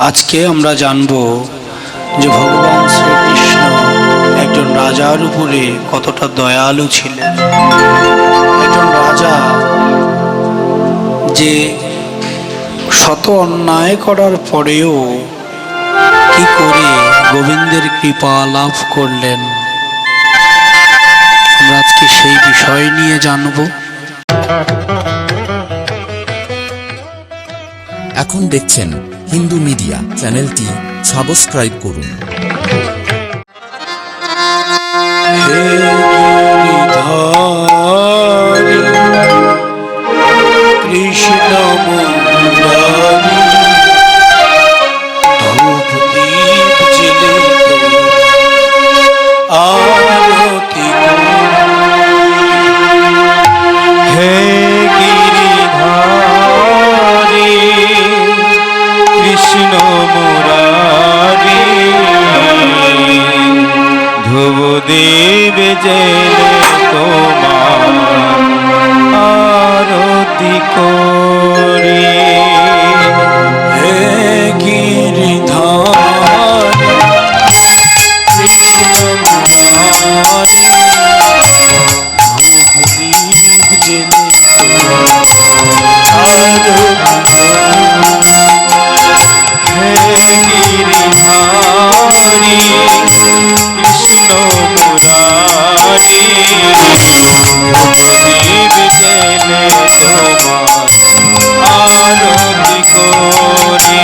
আজকে আমরা জানব যে ভগবান শ্রীকৃষ্ণ একজন রাজার উপরে কতটা দয়ালু ছিলেন। একজন রাজা যে শত অন্যায় করার পরেও কি করে গোবিন্দের কৃপা লাভ করলেন, আমরা আজকে সেই বিষয় নিয়ে জানব। এখন দেখছেন হিন্দু মিডিয়া চ্যানেলটি সাবস্ক্রাইব করুন। হে গিরিধারী কৃষ্ণ মুরারি, ধূপ দীপ জেলে আরতি হে গিরিধারী কৃষ্ণ মুরারি, ধূপ দীপ জেলে তোমার আরতি করি। হে গিরিধারী কৃষ্ণ মুরারি, ধূপ দীপ জেলে আরতি করি। হে গিরিধারী কৃষ্ণ মুরারি, ধূপ জেলে তোমার আরতি করি।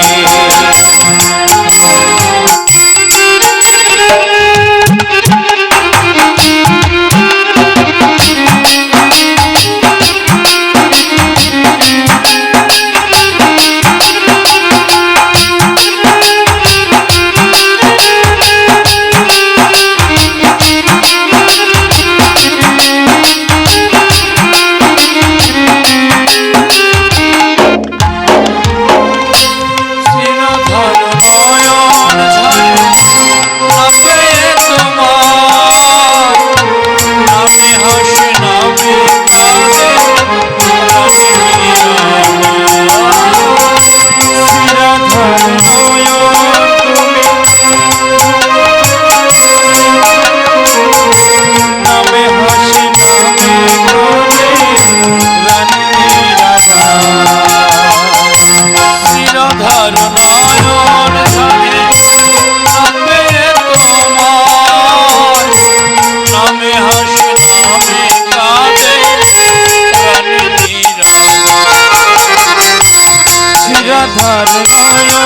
রাধার নয়ন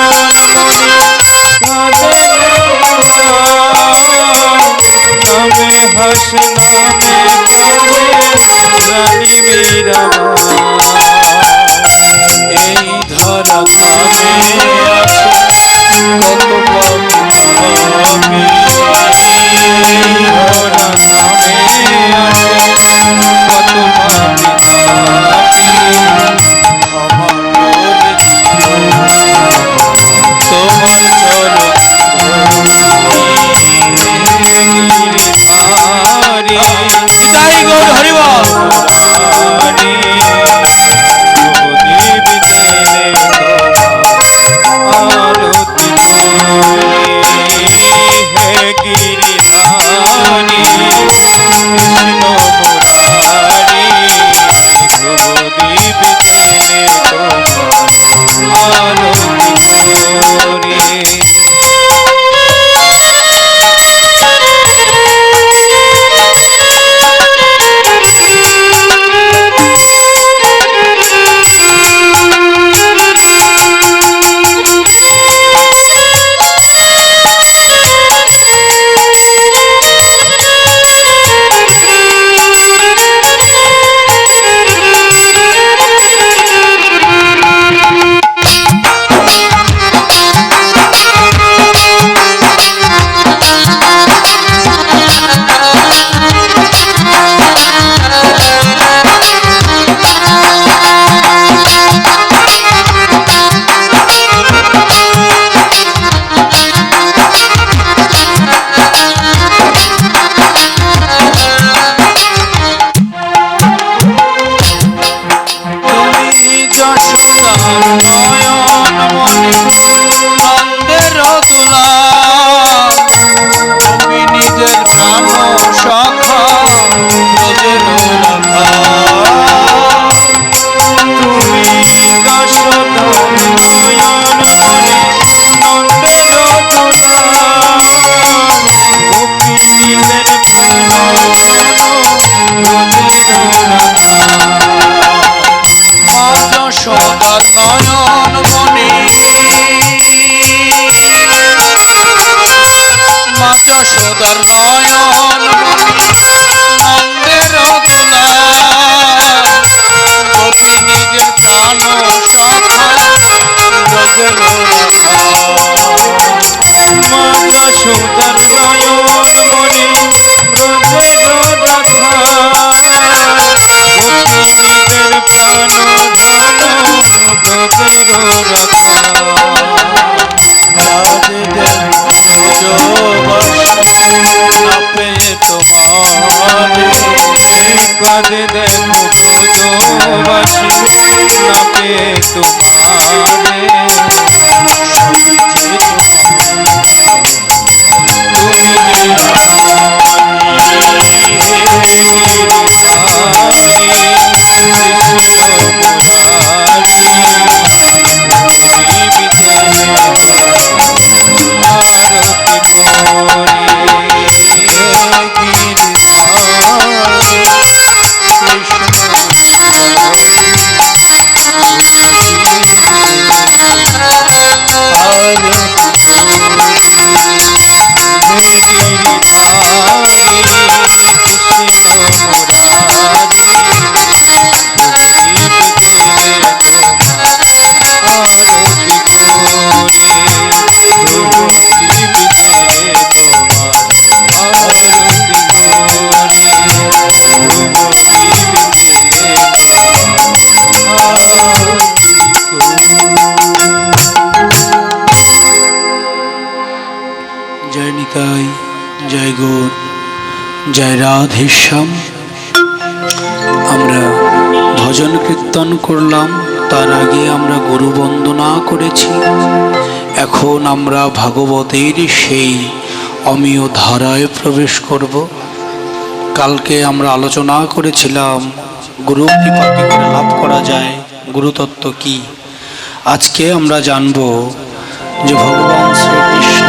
মনি রাধে নামে হাস নামে কাঁদে রানী মীরাবাই। এই ধরা ধামে আছে কত পাপী, এই ধরা ধামে আছে কত পাপী। তোমার চরণ গিরিধারী তাই গৌর হরি বল। প্রদীপ জেলে আরতি করি। হে গিরিধারী কৃষ্ণ মুরারি, প্রদীপ জেলে আরতি করি। তোমারে সবই যে তোমার তুমি নিরারি হে গিরিধারী কৃষ্ণ জয় নিতাই, জয় গৌর, জয় রাধেশ্যাম। আমরা ভজন কীর্তন করলাম, তার আগে আমরা গুরু বন্দনা করেছি। এখন আমরা ভাগবতের সেই অমীয় ধারায় প্রবেশ করব। কালকে আমরা আলোচনা করেছিলাম গুরু কৃপা কি করে লাভ করা যায়, গুরুতত্ত্ব কি। আজকে আমরা জানব যে ভগবান শ্রীকৃষ্ণ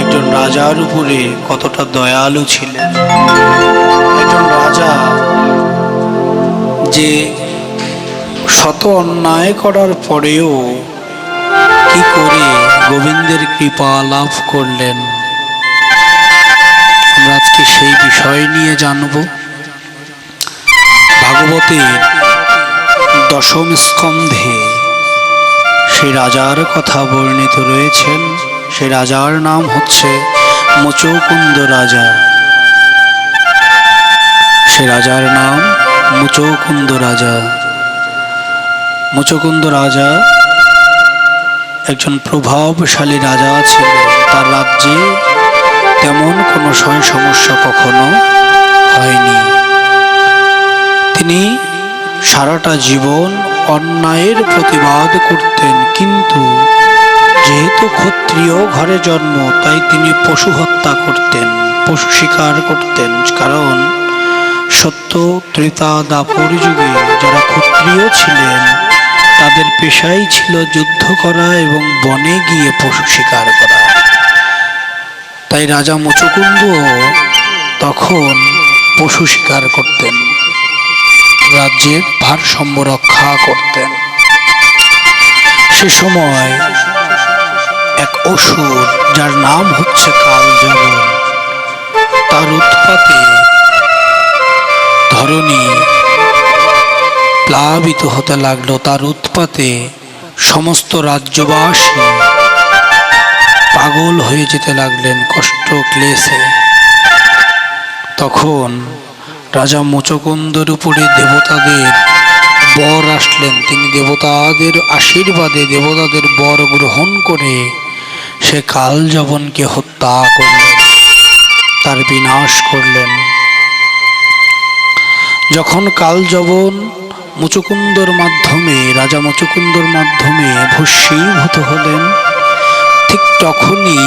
একজন রাজার উপরে কতটা দয়ালু ছিলেন। একজন রাজা যে শত অন্যায় করার পরেও কি করে গোবিন্দের কৃপা লাভ করলেন, আমরা আজকে সেই বিষয় নিয়ে জানব। ভাগবতের দশম স্কন্ধে সেই রাজার কথা বর্ণিত রয়েছেন। সেই রাজার নাম হচ্ছে মুচকুন্দ রাজা। সে রাজার নাম মুচকুন্দ রাজা। মুচকুন্দ রাজা একজন প্রভাবশালী রাজা ছিলেন। তার রাজ্যে তেমন কোনো সমস্যা কখনো হয়নি। তিনি সারাটা জীবন অন্যায়ের প্রতিবাদ করতেন, কিন্তু যেহেতু ক্ষত্রিয় ঘরে জন্ম, তাই তিনি পশু হত্যা করতেন, পশু শিকার করতেন। কারণ সত্য ত্রেতা দাপর যুগে যারা ক্ষত্রিয় ছিলেন তাদের পেশাই ছিল যুদ্ধ করা এবং বনে গিয়ে পশু শিকার করা। তাই রাজা মুচকুন্দ তখন পশু শিকার করতেন, রাজ্যের ভারসাম্য রক্ষা করতেন। সে সময় এক অসুর, যার নাম হচ্ছে কালযবন, তার উৎপাতে ধরণী প্লাবিত হতে লাগলো। তার উৎপাতে সমস্ত রাজ্যবাসী পাগল হয়ে যেতে লাগলেন কষ্ট ক্লেশে। তখন রাজা মুচকুন্দর উপরে দেবতাদের বর আসলেন। তিনি দেবতাদের আশীর্বাদে, দেবতাদের বর গ্রহণ করে সে কালযবনকে হত্যা করলেন, তার বিনাশ করলেন। যখন কালযবন মুচকুন্দর মাধ্যমে, রাজা মুচকুন্দর মাধ্যমে ভস্মীভূত হলেন, ঠিক তখনই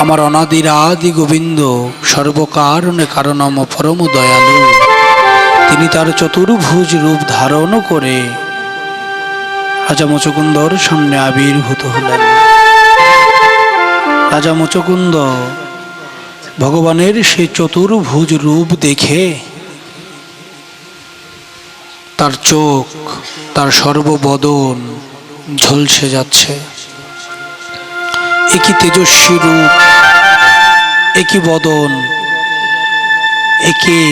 আমার অনাদির আদি গোবিন্দ সর্বকারণে কারণম পরম দয়ালু, তিনি তার চতুর্ভুজ রূপ ধারণ করে রাজা মুচকুন্দর সামনে আবির্ভূত হলেন। রাজা মুচকুন্দ ভগবানের সেই চতুর্ভুজ রূপ দেখে তার চোখ, তার সর্ববদন ঝলসে যাচ্ছে। একই তেজস্বী রূপ, একই বদন, একই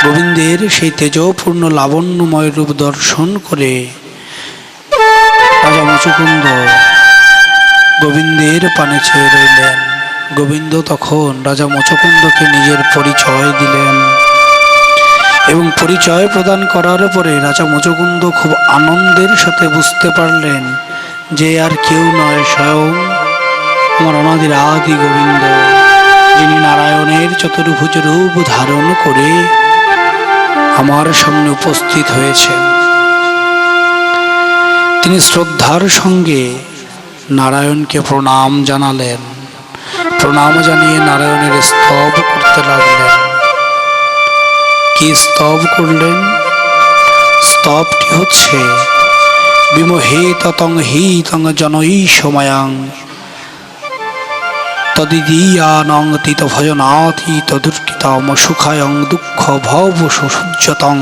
গোবিন্দের সেই তেজপূর্ণ লাবণ্যময় রূপ দর্শন করে রাজা মুচকুন্দ গোবিন্দের পানে চেয়ে রইলেন। গোবিন্দ তখন রাজা মুচকুন্দকে নিজের পরিচয় দিলেন এবং পরিচয় প্রদান করার পরে রাজা মুচকুন্দ খুব আনন্দের সাথে বুঝতে পারলেন যে আর কেউ নয়, স্বয়ং আমার অনাদির আদি গোবিন্দ, যিনি নারায়ণের চতুর্ভুজ রূপ ধারণ করে আমার সামনে উপস্থিত হয়েছেন। তিনি শ্রদ্ধার সঙ্গে নারায়ণকে প্রণাম জানালেন। প্রণাম জানিয়ে নারায়ণের স্তব করতে লাগলেন। কি স্তব করলেন? স্তবটি হচ্ছে বিমোহিত তং হি তং জনৈ সময়াং তদিদীয়ানং তীত ভজনাথি তদুর্কিতম সুখায়ং দুঃখ ভব সূর্যতং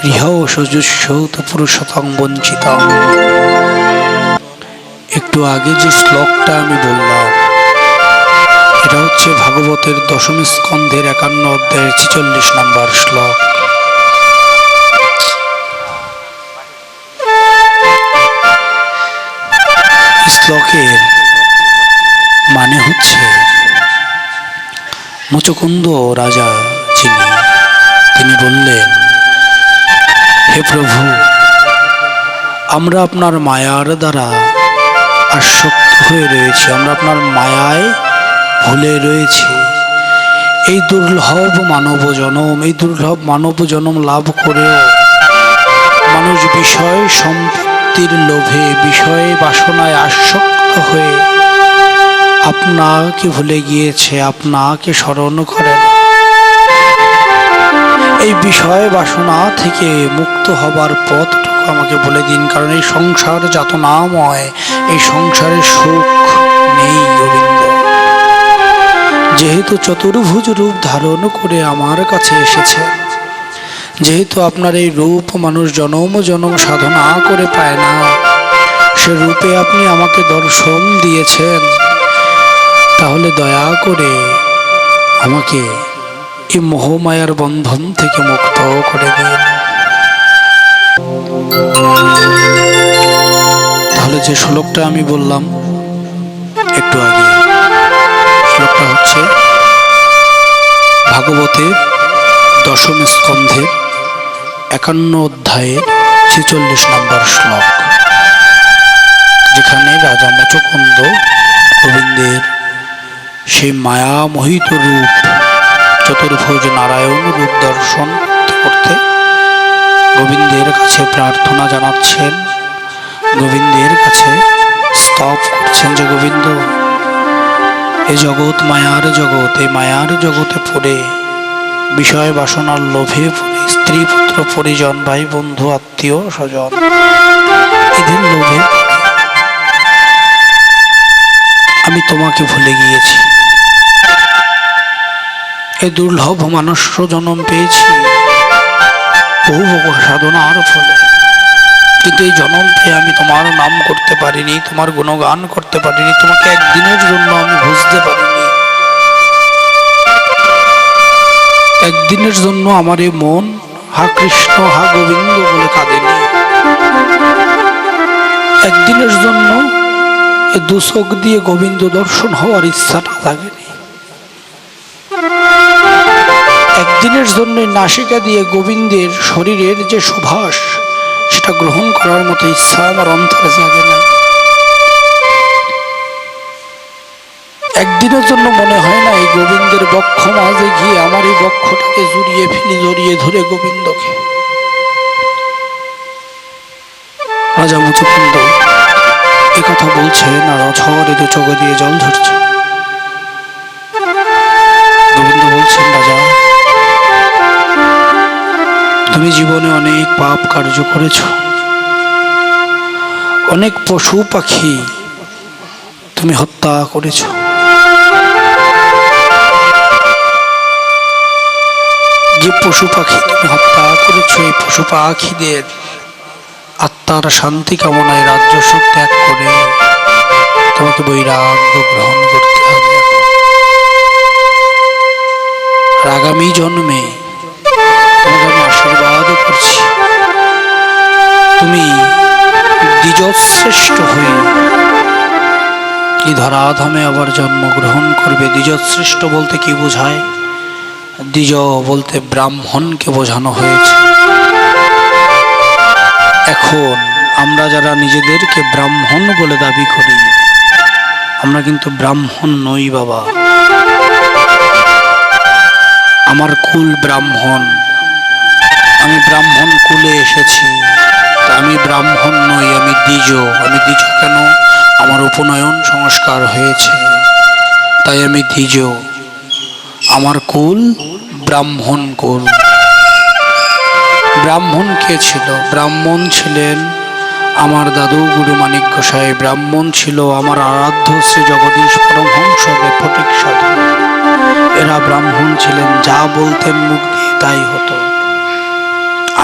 গৃহ সজুষ্যত পুরুষতং বঞ্চিতং। একটু আগে যে শ্লোকটা আমি বললাম, এটা হচ্ছে ভাগবতের দশম স্কন্ধের 51 অধ্যায়ের 46 নম্বর শ্লোক। শ্লোকের মানে হচ্ছে মুচকুন্দ রাজা তিনি বললেন, হে প্রভু, আমরা আপনার মায়ার দ্বারা আসক্ত হয়ে রয়েছি, আমরা আপনার মায়ায় ভুলে রয়েছি। এই দুর্লভ মানব জনম লাভ করেও মানুষ বিষয় সম্পত্তির লোভে, বিষয় বাসনায় আসক্ত হয়ে আপনাকে ভুলে গিয়েছে, আপনাকে স্মরণ করে না। এই বিষয় বাসনা থেকে মুক্ত হবার পথটুকু আমাকে বলে দিন, কারণ এই সংসার যাতনাময়, এই সংসারে সুখ নেই গোবিন্দ। যেহেতু চতুর্ভুজ রূপ ধারণ করে আমার কাছে এসেছে, যেহেতু আপনার এই রূপ মানুষ জনম জনম সাধনা করে পায় না, সে রূপে আপনি আমাকে দর্শন দিয়েছেন, তাহলে দয়া করে আমাকে এই মোহমায়ার বন্ধন থেকে মুক্ত করে দিন। তাহলে যে শ্লোকটা আমি বললাম একটু আগে, শ্লোকটা হচ্ছে ভাগবতের দশম স্কন্ধের 51 অধ্যায়ের 46 নম্বর শ্লোক, যেখানে রাজা মুচকুন্দ গোবিন্দের সেই মায়া মোহিত রূপ, চতুর্ভুজ নারায়ণ রূপ দর্শন করতে গোবিন্দের কাছে প্রার্থনা জানাচ্ছেন, গোবিন্দের কাছে স্তব করছেন যে গোবিন্দ, এই জগৎ মায়ার জগৎ, এই মায়ার জগতে পড়ে, বিষয় বাসনার লোভে পড়ে, স্ত্রী পুত্র পরিজন ভাই বন্ধু আত্মীয় স্বজন এদের লোভে আমি তোমাকে ভুলে গিয়েছি। এই দুর্লভ মানুষ্য জন্ম পেয়েছি বহু সাধনার ফলে, কিন্তু এই জন্ম পেয়ে আমি তোমার নাম করতে পারিনি, তোমার গুণগান করতে পারিনি, তোমাকে একদিনের জন্য আমি বুঝতে পারিনি। একদিনের জন্য আমার এই মন হা কৃষ্ণ হা গোবিন্দ বলে কাঁদেনি, একদিনের জন্য এই দুচোখ দিয়ে গোবিন্দ দর্শন হওয়ার ইচ্ছাটা থাকেনি, একদিনের জন্য নাসিকা দিয়ে গোবিন্দের শরীরের যে সুভাষ সেটা গ্রহণ করার মতো ইচ্ছা আমার অন্তরে জাগে না। একদিনের জন্য মনে হয় না এই গোবিন্দের বক্ষ মাঝে গিয়ে আমার এই বক্ষটাকে জড়িয়ে ফেলি, জড়িয়ে ধরে গোবিন্দকে। রাজা মুচকুন্দ এ কথা বলছেন আর অঝরে দু চোখ দিয়ে জল ঝরছে। গোবিন্দ বলছেন, রাজা, তুমি জীবনে অনেক পাপ কার্য করেছ, অনেক পশু পাখি তুমি হত্যা করেছ, যে পশু পাখি তুমি হত্যা করেছ, এই পশু পাখিদের আত্মার শান্তি কামনায় রাজ্য সুখ ত্যাগ করে তোমাকে বৈরাগ্য গ্রহণ করতে হবে। আর আগামী জন্মে তোমাকে আমি আশীর্বাদ করছি, তুমি দ্বিজশ্রেষ্ঠ হয়ে এই ধরাধামে আবার জন্মগ্রহণ করবে। দ্বিজশ্রেষ্ঠ বলতে কি বোঝায়? দ্বিজ বলতে ব্রাহ্মণকে বোঝানো হয়েছে। এখন আমরা যারা নিজেদেরকে ব্রাহ্মণ বলে দাবি করি, আমরা কিন্তু ব্রাহ্মণ নই বাবা। আমার কুল ব্রাহ্মণ, আমি ব্রাহ্মণ কুলে এসেছি, তা আমি ব্রাহ্মণ নই, আমি দ্বিজ। আমি দ্বিজ কেন? আমার উপনয়ন সংস্কার হয়েছে, তাই আমি দ্বিজ। আমার কুল ব্রাহ্মণ কুল। ব্রাহ্মণ কে ছিল? ব্রাহ্মণ ছিলেন আমার দাদু গুরু মানিক গোসাই। ব্রাহ্মণ ছিল আমার আরাধ্য শ্রী জগদীশ পরমহংস ফটিক সাধু। এরা ব্রাহ্মণ ছিলেন, যা বলতেন মুখ দিয়ে তাই হতো।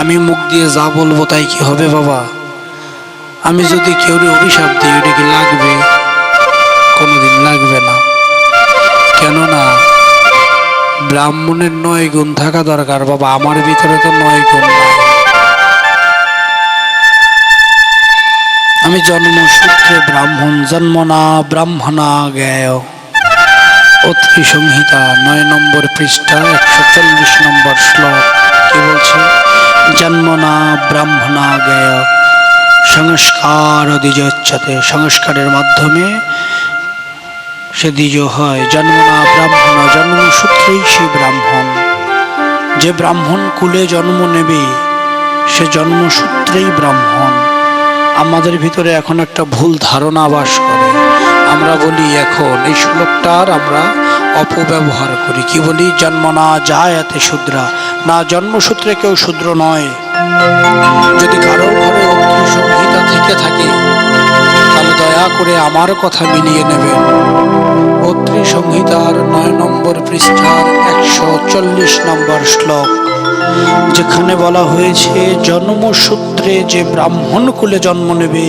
আমি মুখ দিয়ে যা বলবো তাই কি হবে বাবা? আমি যদি কেউ অভিশাপ দিই, ওটা কি লাগবে? কোনোদিন লাগবে না। কেননা ব্রাহ্মণের 9 গুণ থাকা দরকার বাবা, আমার ভিতরে তো 9 গুণ নাই। আমি জন্মসূত্রে ব্রাহ্মণ, জন্মনা ব্রাহ্মণা জ্ঞেয়। অত্রি সংহিতা 9 নম্বর পৃষ্ঠা 140 নম্বর শ্লোক কি বলছে? জন্মনা ব্রাহ্মণা জ্ঞেয় সংস্কার দ্বিজোচ্যতে। সংস্কারের মাধ্যমে সে দ্বিজ হয়। জন্মনা ব্রাহ্মণ, জন্মসূত্রেই সে ব্রাহ্মণ। যে ব্রাহ্মণ কুলে জন্ম নেবে সে জন্মসূত্রেই ব্রাহ্মণ। আমাদের ভিতরে এখন একটা ভুল ধারণা বাস করে। আমরা বলি এখন এই শ্লোকটার আমরা অপব্যবহার করি। কি বলি? জন্মনা জায়তে শূদ্রা। না, জন্মসূত্রে কেউ শূদ্র নয়। যদি কারোর ঘরে অত্রি সংহিতা থেকে থাকে তাহলে দয়া করে আমার কথা মিলিয়ে নেবেন। অত্রি সংহিতার 9 নম্বর পৃষ্ঠার 140 নম্বর শ্লোক, যেখানে বলা হয়েছে জন্মসূত্রে যে ব্রাহ্মণ কুলে জন্ম নেবে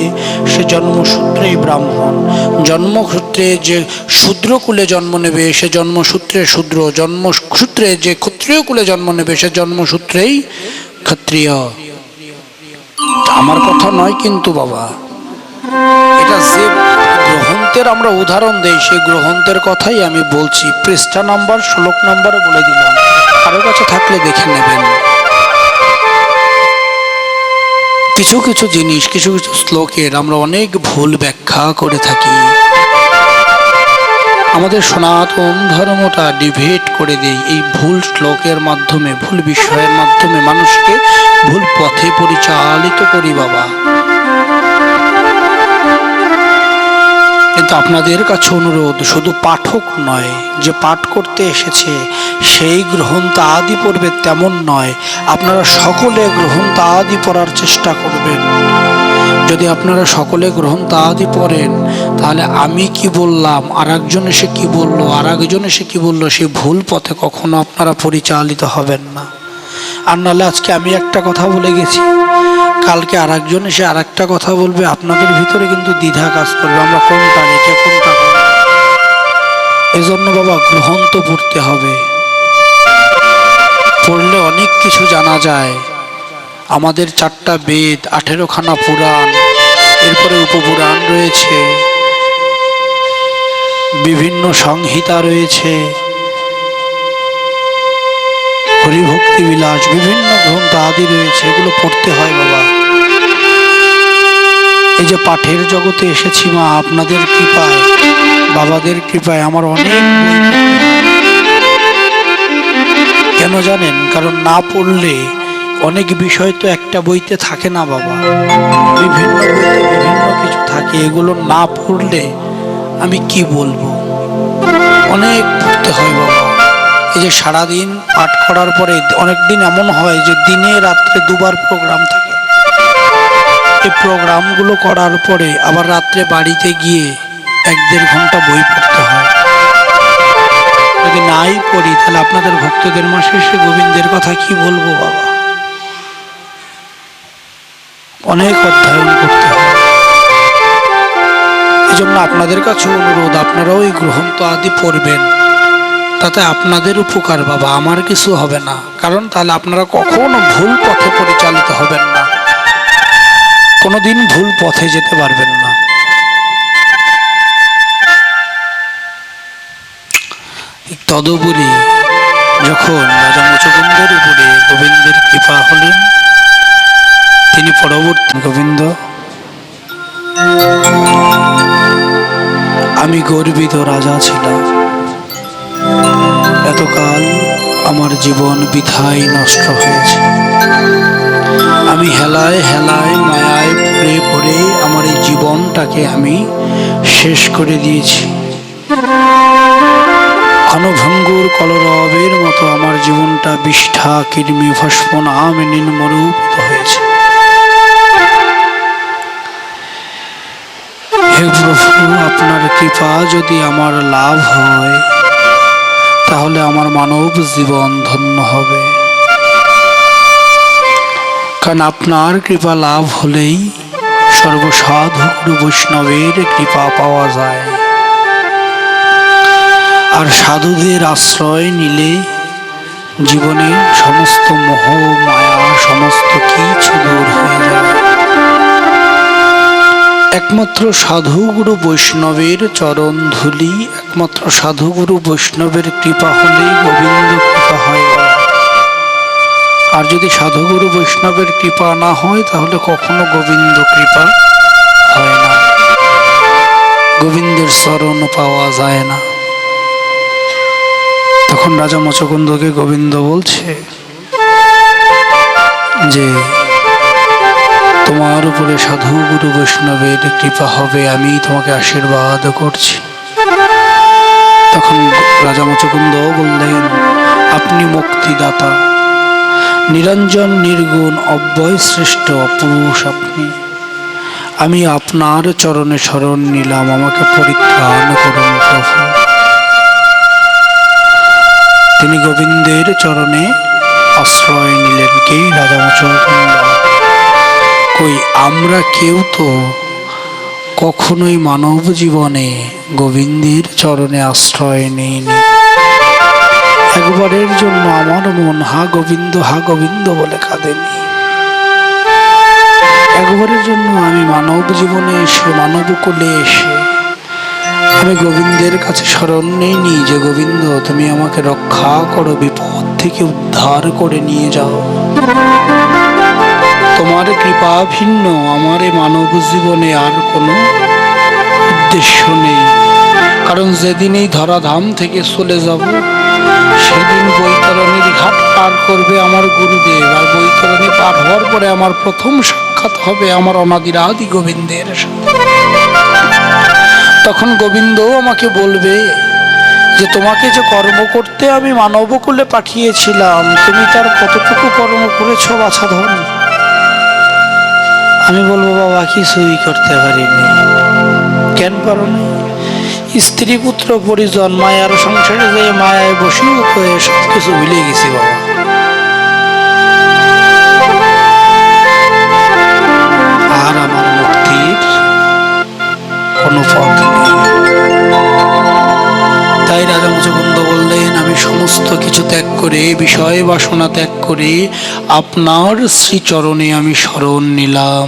সে জন্মসূত্রেই ব্রাহ্মণ। জন্মসূত্রে যে শূদ্র কুলে জন্ম নেবে সে জন্মসূত্রে শূদ্র। জন্মসূত্রে যে ক্ষত্রিয় কুলে জন্ম নেবে সে জন্মসূত্রেই ক্ষত্রিয়। আমার কথা নয় কিন্তু বাবা, এটা যে গ্রন্থের আমরা উদাহরণ দেই সেই গ্রন্থের কথাই আমি বলছি। পৃষ্ঠা নাম্বার, শ্লোক নাম্বারও বলে দিলাম, কারো কাছে থাকলে দেখে নেবেন। কিছু কিছু জিনিস, কিছু কিছু শ্লোকের আমরা অনেক ভুল ব্যাখ্যা করে থাকি। আমাদের সনাতন ধর্মটা ডিভেট করে দেই এই ভুল শ্লোকের মাধ্যমে, ভুল বিষয়ের মাধ্যমে মানুষকে ভুল পথে পরিচালিত করি বাবা। কিন্তু আপনাদের কাছে অনুরোধ, শুধু পাঠক নয়, যে পাঠ করতে এসেছে সেই গ্রন্থ আদি পড়বে তেমন নয়। আপনারা সকলে গ্রন্থ আদি পড়ার চেষ্টা করবেন। যদি আপনারা সকলে গ্রন্থ আদি পড়েন তাহলে আমি কি বললাম, আর একজন এসে কি বললো, আর একজন এসে কি বললো, সেই ভুল পথে কখনো আপনারা পরিচালিত হবেন না। আর নাহলে আজকে আমি একটা কথা বলে গেছি, কালকে আর একজন এসে আর একটা কথা বলবে, আপনাদের ভিতরে কিন্তু দ্বিধা কাজ করবে, আমরা কোনটা রেখে কোনটা করব। এজন্য বাবা গ্রন্থ পড়তে হবে। পড়লে অনেক কিছু জানা যায়। আমাদের 4টা বেদ, 18খানা পুরাণ, এরপরে উপপুরাণ রয়েছে, বিভিন্ন সংহিতা রয়েছে, হরিভক্তি বিলাস, বিভিন্ন গ্রন্থ আদি রয়েছে, এগুলো পড়তে হয় বাবা। এই যে পাঠের জগতে এসেছি মা, আপনাদের কৃপায়, বাবাদের কৃপায় আমার অনেক বই। কেন জানেন? কারণ না পড়লে অনেক বিষয় তো একটা বইতে থাকে না বাবা, বিভিন্ন বইতে বিভিন্ন কিছু থাকে। এগুলো না পড়লে আমি কি বলবো, অনেক পড়তে হয় বাবা। এই যে সারাদিন পাঠ করার পরে অনেকদিন এমন হয় যে দিনে রাত্রে 2বার প্রোগ্রাম থাকে। এই প্রোগ্রামগুলো করার পরে আবার রাত্রে বাড়িতে গিয়ে 1-1.5 ঘন্টা বই পড়তে হয়। যদি নাই পড়ি তাহলে আপনাদের ভক্তদের মাসে এসে গোবিন্দের কথা কি বলবো বাবা। অনেক অধ্যয়ন করতে হয়। এই জন্য আপনাদের কাছে অনুরোধ, আপনারাও এই গ্রন্থ আদি পড়বেন, তাতে আপনাদের উপকার বাবা, আমার কিছু হবে না। কারণ তাহলে আপনারা কখনো ভুল পথে পরিচালিত হবেন না, কোনোদিন ভুল পথে যেতে পারবেন না। তদুপরি যখন রাজা মুচকুন্দের উপরে গোবিন্দের কৃপা হলেন, তিনি পরবর্তী, গোবিন্দ আমি গর্বিত রাজা ছিলাম, এতকাল আমার জীবন বৃথাই নষ্ট হয়েছে। আমি হেলায় হেলায় মায়ায় পড়ে পড়ে আমার এই জীবনটাকে আমি শেষ করে দিয়েছি। ক্ষণভঙ্গুর কলরবের মতো আমার জীবনটা বিষ্ঠা কৃমি ভস্ম নামে নির্মরূপিত হয়েছে। হে প্রভু, আপনার কৃপা যদি আমার লাভ হয় তাহলে আমার মানব জীবন ধন্য হবে। কারণ আপনার কৃপা লাভ হলেই সর্বসাধু গুরু বৈষ্ণবের কৃপা পাওয়া যায়। আর সাধুদের আশ্রয় নিলে জীবনের সমস্ত মোহ মায়া সমস্ত কিছু দূর হয়ে যায়। একমাত্র সাধু গুরু বৈষ্ণবের চরণ ধুলি, একমাত্র সাধু গুরু বৈষ্ণবের কৃপা হলেই গোবিন্দ কৃপা হয়। আর যদি সাধু গুরু বৈষ্ণবের কৃপা না হয় তাহলে কখনো গোবিন্দ কৃপা হয় না, গোবিন্দের চরণ পাওয়া যায় না। তখন রাজা মচকুন্দকে গোবিন্দ বলছে যে তোমার উপরে সাধু গুরু বৈষ্ণবের কৃপা হবে, আমি তোমাকে আশীর্বাদ করছি। তখন রাজা মচকুন্দ বললেন, আপনি মুক্তিদাতা, নিরঞ্জন নির্গুণ অব্যয় শ্রেষ্ঠ পুরুষ আপনি। আমি আপনার চরণে শরণ নিলাম, আমাকে পরিত্রাণ করুন প্রভু। তিনি গোবিন্দের চরণে আশ্রয় নিলেন। কে? রাজা মচকুন্দ। কই আমরা কেউ তো কখনোই মানব জীবনে গোবিন্দের চরণে আশ্রয় নেইনি। একবারের জন্য আমার মন হা গোবিন্দ বলে কাঁদেনি। একবারের জন্য আমি মানব জীবনে এসে, মানব কোলে এসে আমি গোবিন্দের কাছে শরণ নেইনি যে গোবিন্দ তুমি আমাকে রক্ষা করো, বিপদ থেকে উদ্ধার করে নিয়ে যাও। তোমার কৃপা ভিন্ন আমার এই মানব জীবনে আর কোনো উদ্দেশ্য নেই। কারণ যেদিন এই ধরাধাম থেকে চলে যাব সেদিন বৈতরণীর ঘাট পার করবে আমার গুরুদেব। আর বৈতরণী পার হওয়ার পরে আমার প্রথম সাক্ষাৎ হবে আমার অনাদিরাদি গোবিন্দের সাথে। তখন গোবিন্দও আমাকে বলবে যে তোমাকে যে কর্ম করতে আমি মানবকুলে পাঠিয়েছিলাম তুমি তার কতটুকু কর্ম করেছ বাছাধন? আমি বলবো বাবা কিছুই করতে পারিনি। কেন পারোনি? স্ত্রী পুত্র পরিজন মায়ার সংসারে যে মায়ায় বসি সবকিছু ভুলে গেছি বাবা। আর আমার মুক্তির কোনো পথ নেই। তাই রাজা মুচকুন্দ বললেন, আমি সমস্ত কিছু ত্যাগ করে, বিষয় বাসনা ত্যাগ করে আপনার শ্রীচরণে আমি শরণ নিলাম।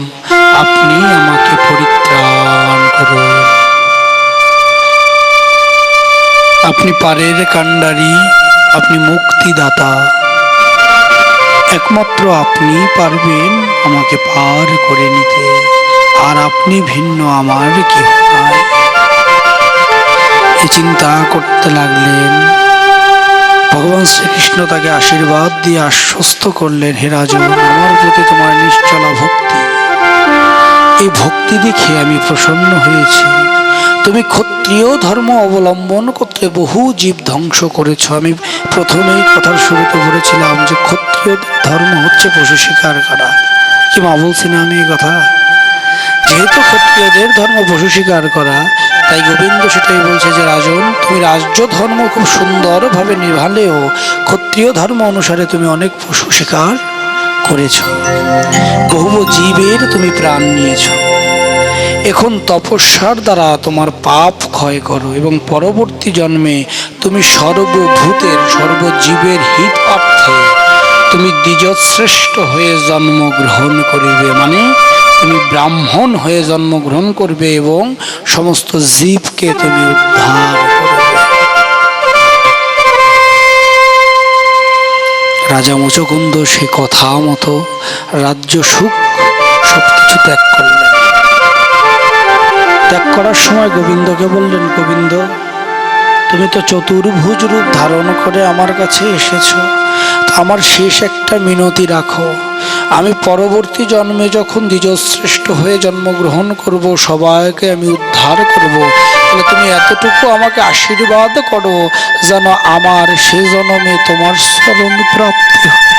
আপনি আমাকে পরিত্রাণ করুন। আপনি পারের কাণ্ডারি, আপনি মুক্তিদাতা, একমাত্র আপনি পারবেন আমাকে পার করে নিতে। আর আপনি ভিন্ন আমার কেউ নাই। এই চিন্তা করতে লাগলেন। ভগবান শ্রীকৃষ্ণ তাকে আশীর্বাদ দিয়ে আশ্বস্ত করলেন, হে রাজন, আমার প্রতি তোমার নিশ্চলা ভক্তি, এই ভক্তি দেখে আমি প্রসন্ন হয়েছি। তুমি ক্ষত্রিয় ধর্ম অবলম্বন করতে বহু জীব ধ্বংস করেছ। আমি প্রথমেই কথার শুরুতে বলেছিলাম যে ক্ষত্রিয় ধর্ম হচ্ছে পশু শিকার করা। কি মা বলছি না আমি এই কথা? যেহেতু ক্ষত্রিয়দের ধর্ম পশু শিকার করা, তাই গোবিন্দ সেটাই বলছে যে রাজন, তুমি রাজ্য ধর্ম খুব সুন্দরভাবে নিভালেও ক্ষত্রিয় ধর্ম অনুসারে তুমি অনেক পশু শিকার করেছ, বহু জীবের তুমি প্রাণ নিয়েছ। এখন তপস্যার দ্বারা তোমার পাপ ক্ষয় করো এবং পরবর্তী জন্মে তুমি সর্বভূতের সর্বজীবের হিতার্থে তুমি দ্বিজশ্রেষ্ঠ হয়ে জন্মগ্রহণ করিবে। মানে তুমি ব্রাহ্মণ হয়ে জন্মগ্রহণ করবে এবং সমস্ত জীবকে তুমি উদ্ধার করবে। রাজা মুচকুন্দ সে কথা মতো রাজ্য সুখ সবকিছু ত্যাগ করলেন। ত্যাগ করার সময় গোবিন্দকে বললেন, গোবিন্দ তুমি তো চতুর্ভুজ রূপ ধারণ করে আমার কাছে এসেছ, আমার শেষ একটা মিনতি রাখো। আমি পরবর্তী জন্মে যখন দ্বিজশ্রেষ্ঠ হয়ে জন্মগ্রহণ করব, সবাইকে আমি উদ্ধার করব, তাহলে তুমি এতটুকু আমাকে আশীর্বাদ করো যেন আমার সে জন্মে তোমার স্মরণ প্রাপ্তি হয়,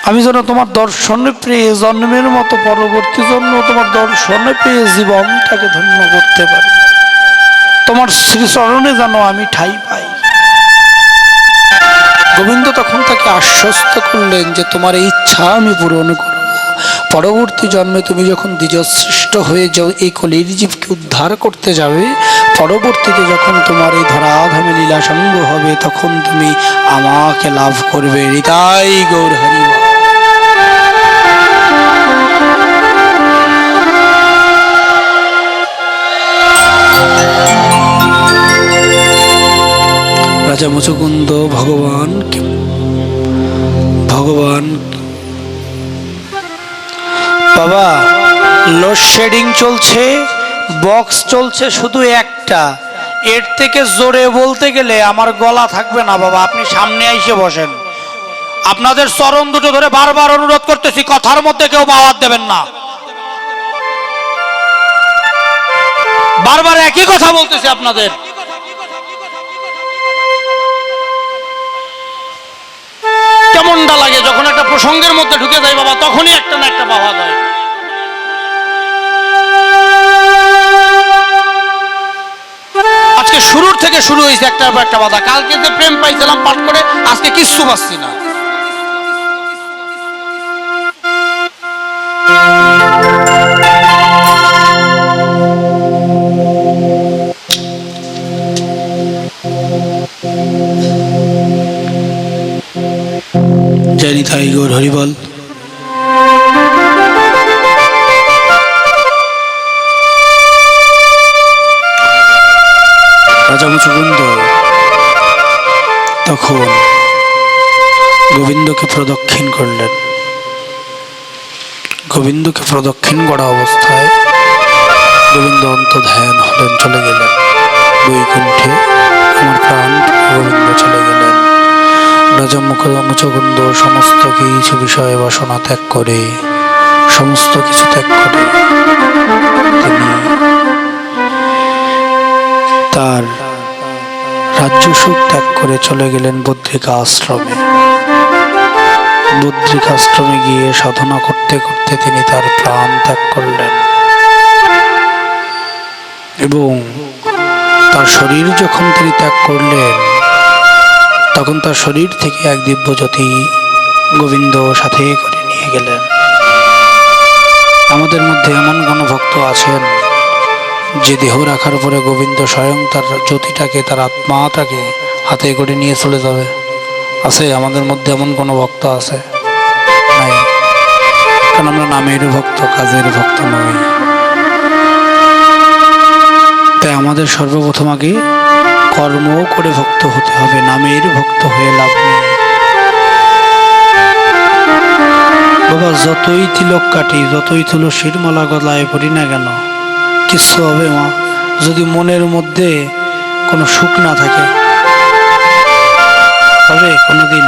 আমি যেন তোমার দর্শনে পেয়ে জন্মের মতো পরবর্তী জন্ম তোমার দর্শনে পেয়ে জীবনটাকে ধন্য করতে পারি, তোমার শ্রীচরণে যেন আমি ঠাঁই পাই। গোবিন্দ তখন তাকে আশ্বস্ত করলেন যে তোমার এই ইচ্ছা আমি পূরণ করব, পরবর্তী জন্মে তুমি যখন দ্বিজশ্রেষ্ঠ হয়ে যাও এই কলির জীবকে উদ্ধার করতে যাবে, পরবর্তীতে যখন তোমার এই ধরাধামে লীলাসঙ্গ হবে তখন তুমি আমাকে লাভ করবে। হৃদয় গৌর হরি বল। রাজা মুচুকুন্দ ভগবান বাবা, লোডশেডিং চলছে, বক্স চলছে শুধু একটা, এর থেকে জোরে বলতে গেলে আমার গলা থাকবে না বাবা, আপনি সামনে এসে বসেন। আপনাদের চরণ দুটো ধরে বারবার অনুরোধ করতেছি, কথার মধ্যে কেউ বাওয়াত দেবেন না, বারবার একই কথা বলতেছি আপনাদের। কেমনটা লাগে যখন একটা প্রসঙ্গের মধ্যে ঢুকে যায় বাবা, তখনই একটা না একটা বাধা দেয়। আজকে শুরুর থেকে শুরু হয়েছে একটা একটা বাধা, কালকে যে প্রেম পাইছিলাম পাঠ করে আজকে কিচ্ছু পাচ্ছি না। জয় নিতাই গৌর হরিবল। রাজা মুচুকুন্দ তখন গোবিন্দকে প্রদক্ষিণ করলেন। গোবিন্দকে প্রদক্ষিণ করা অবস্থায় গোবিন্দ অন্তর্ধান হলেন, চলে গেলেন বৈকুণ্ঠে। আমার প্রাণ গোবিন্দ চলে গেলেন। রাজা মুচুকুন্দ সমস্ত কিছু বিষয় বাসনা ত্যাগ করে, সমস্ত কিছু ত্যাগ করে তিনি তার রাজ্য সুখ ত্যাগ করে চলে গেলেন বদ্রিকা আশ্রমে। বদ্রিকা আশ্রমে গিয়ে সাধনা করতে করতে তিনি তার প্রাণ ত্যাগ করলেন এবং তার শরীর যখন তিনি ত্যাগ করলেন তখন তার শরীর থেকে এক দিব্য জ্যোতি গোবিন্দ সাথে করে নিয়ে গেলেন। আমাদের মধ্যে এমন কোন ভক্ত আছেন যে দেহ রাখার পরে গোবিন্দ স্বয়ং তার জ্যোতিটাকে, তার আত্মাটাকে হাতে করে নিয়ে চলে যাবে? আছে আমাদের মধ্যে এমন কোনো ভক্ত আছে? নাই, কারণ আমরা নামের ভক্ত, কাজের ভক্ত নই। তাই আমাদের সর্বপ্রথম আগে কর্ম করে ভক্ত হতে হবে, নামের ভক্ত হয়ে লাভ নেই। বাবা, যতই তিলক কাটি, যতই তুলসীর মালা গলায় পড়ি না কেন, কিচ্ছু হবে মা যদি মনের মধ্যে কোনো সুখ না থাকে? হবে কোনোদিন?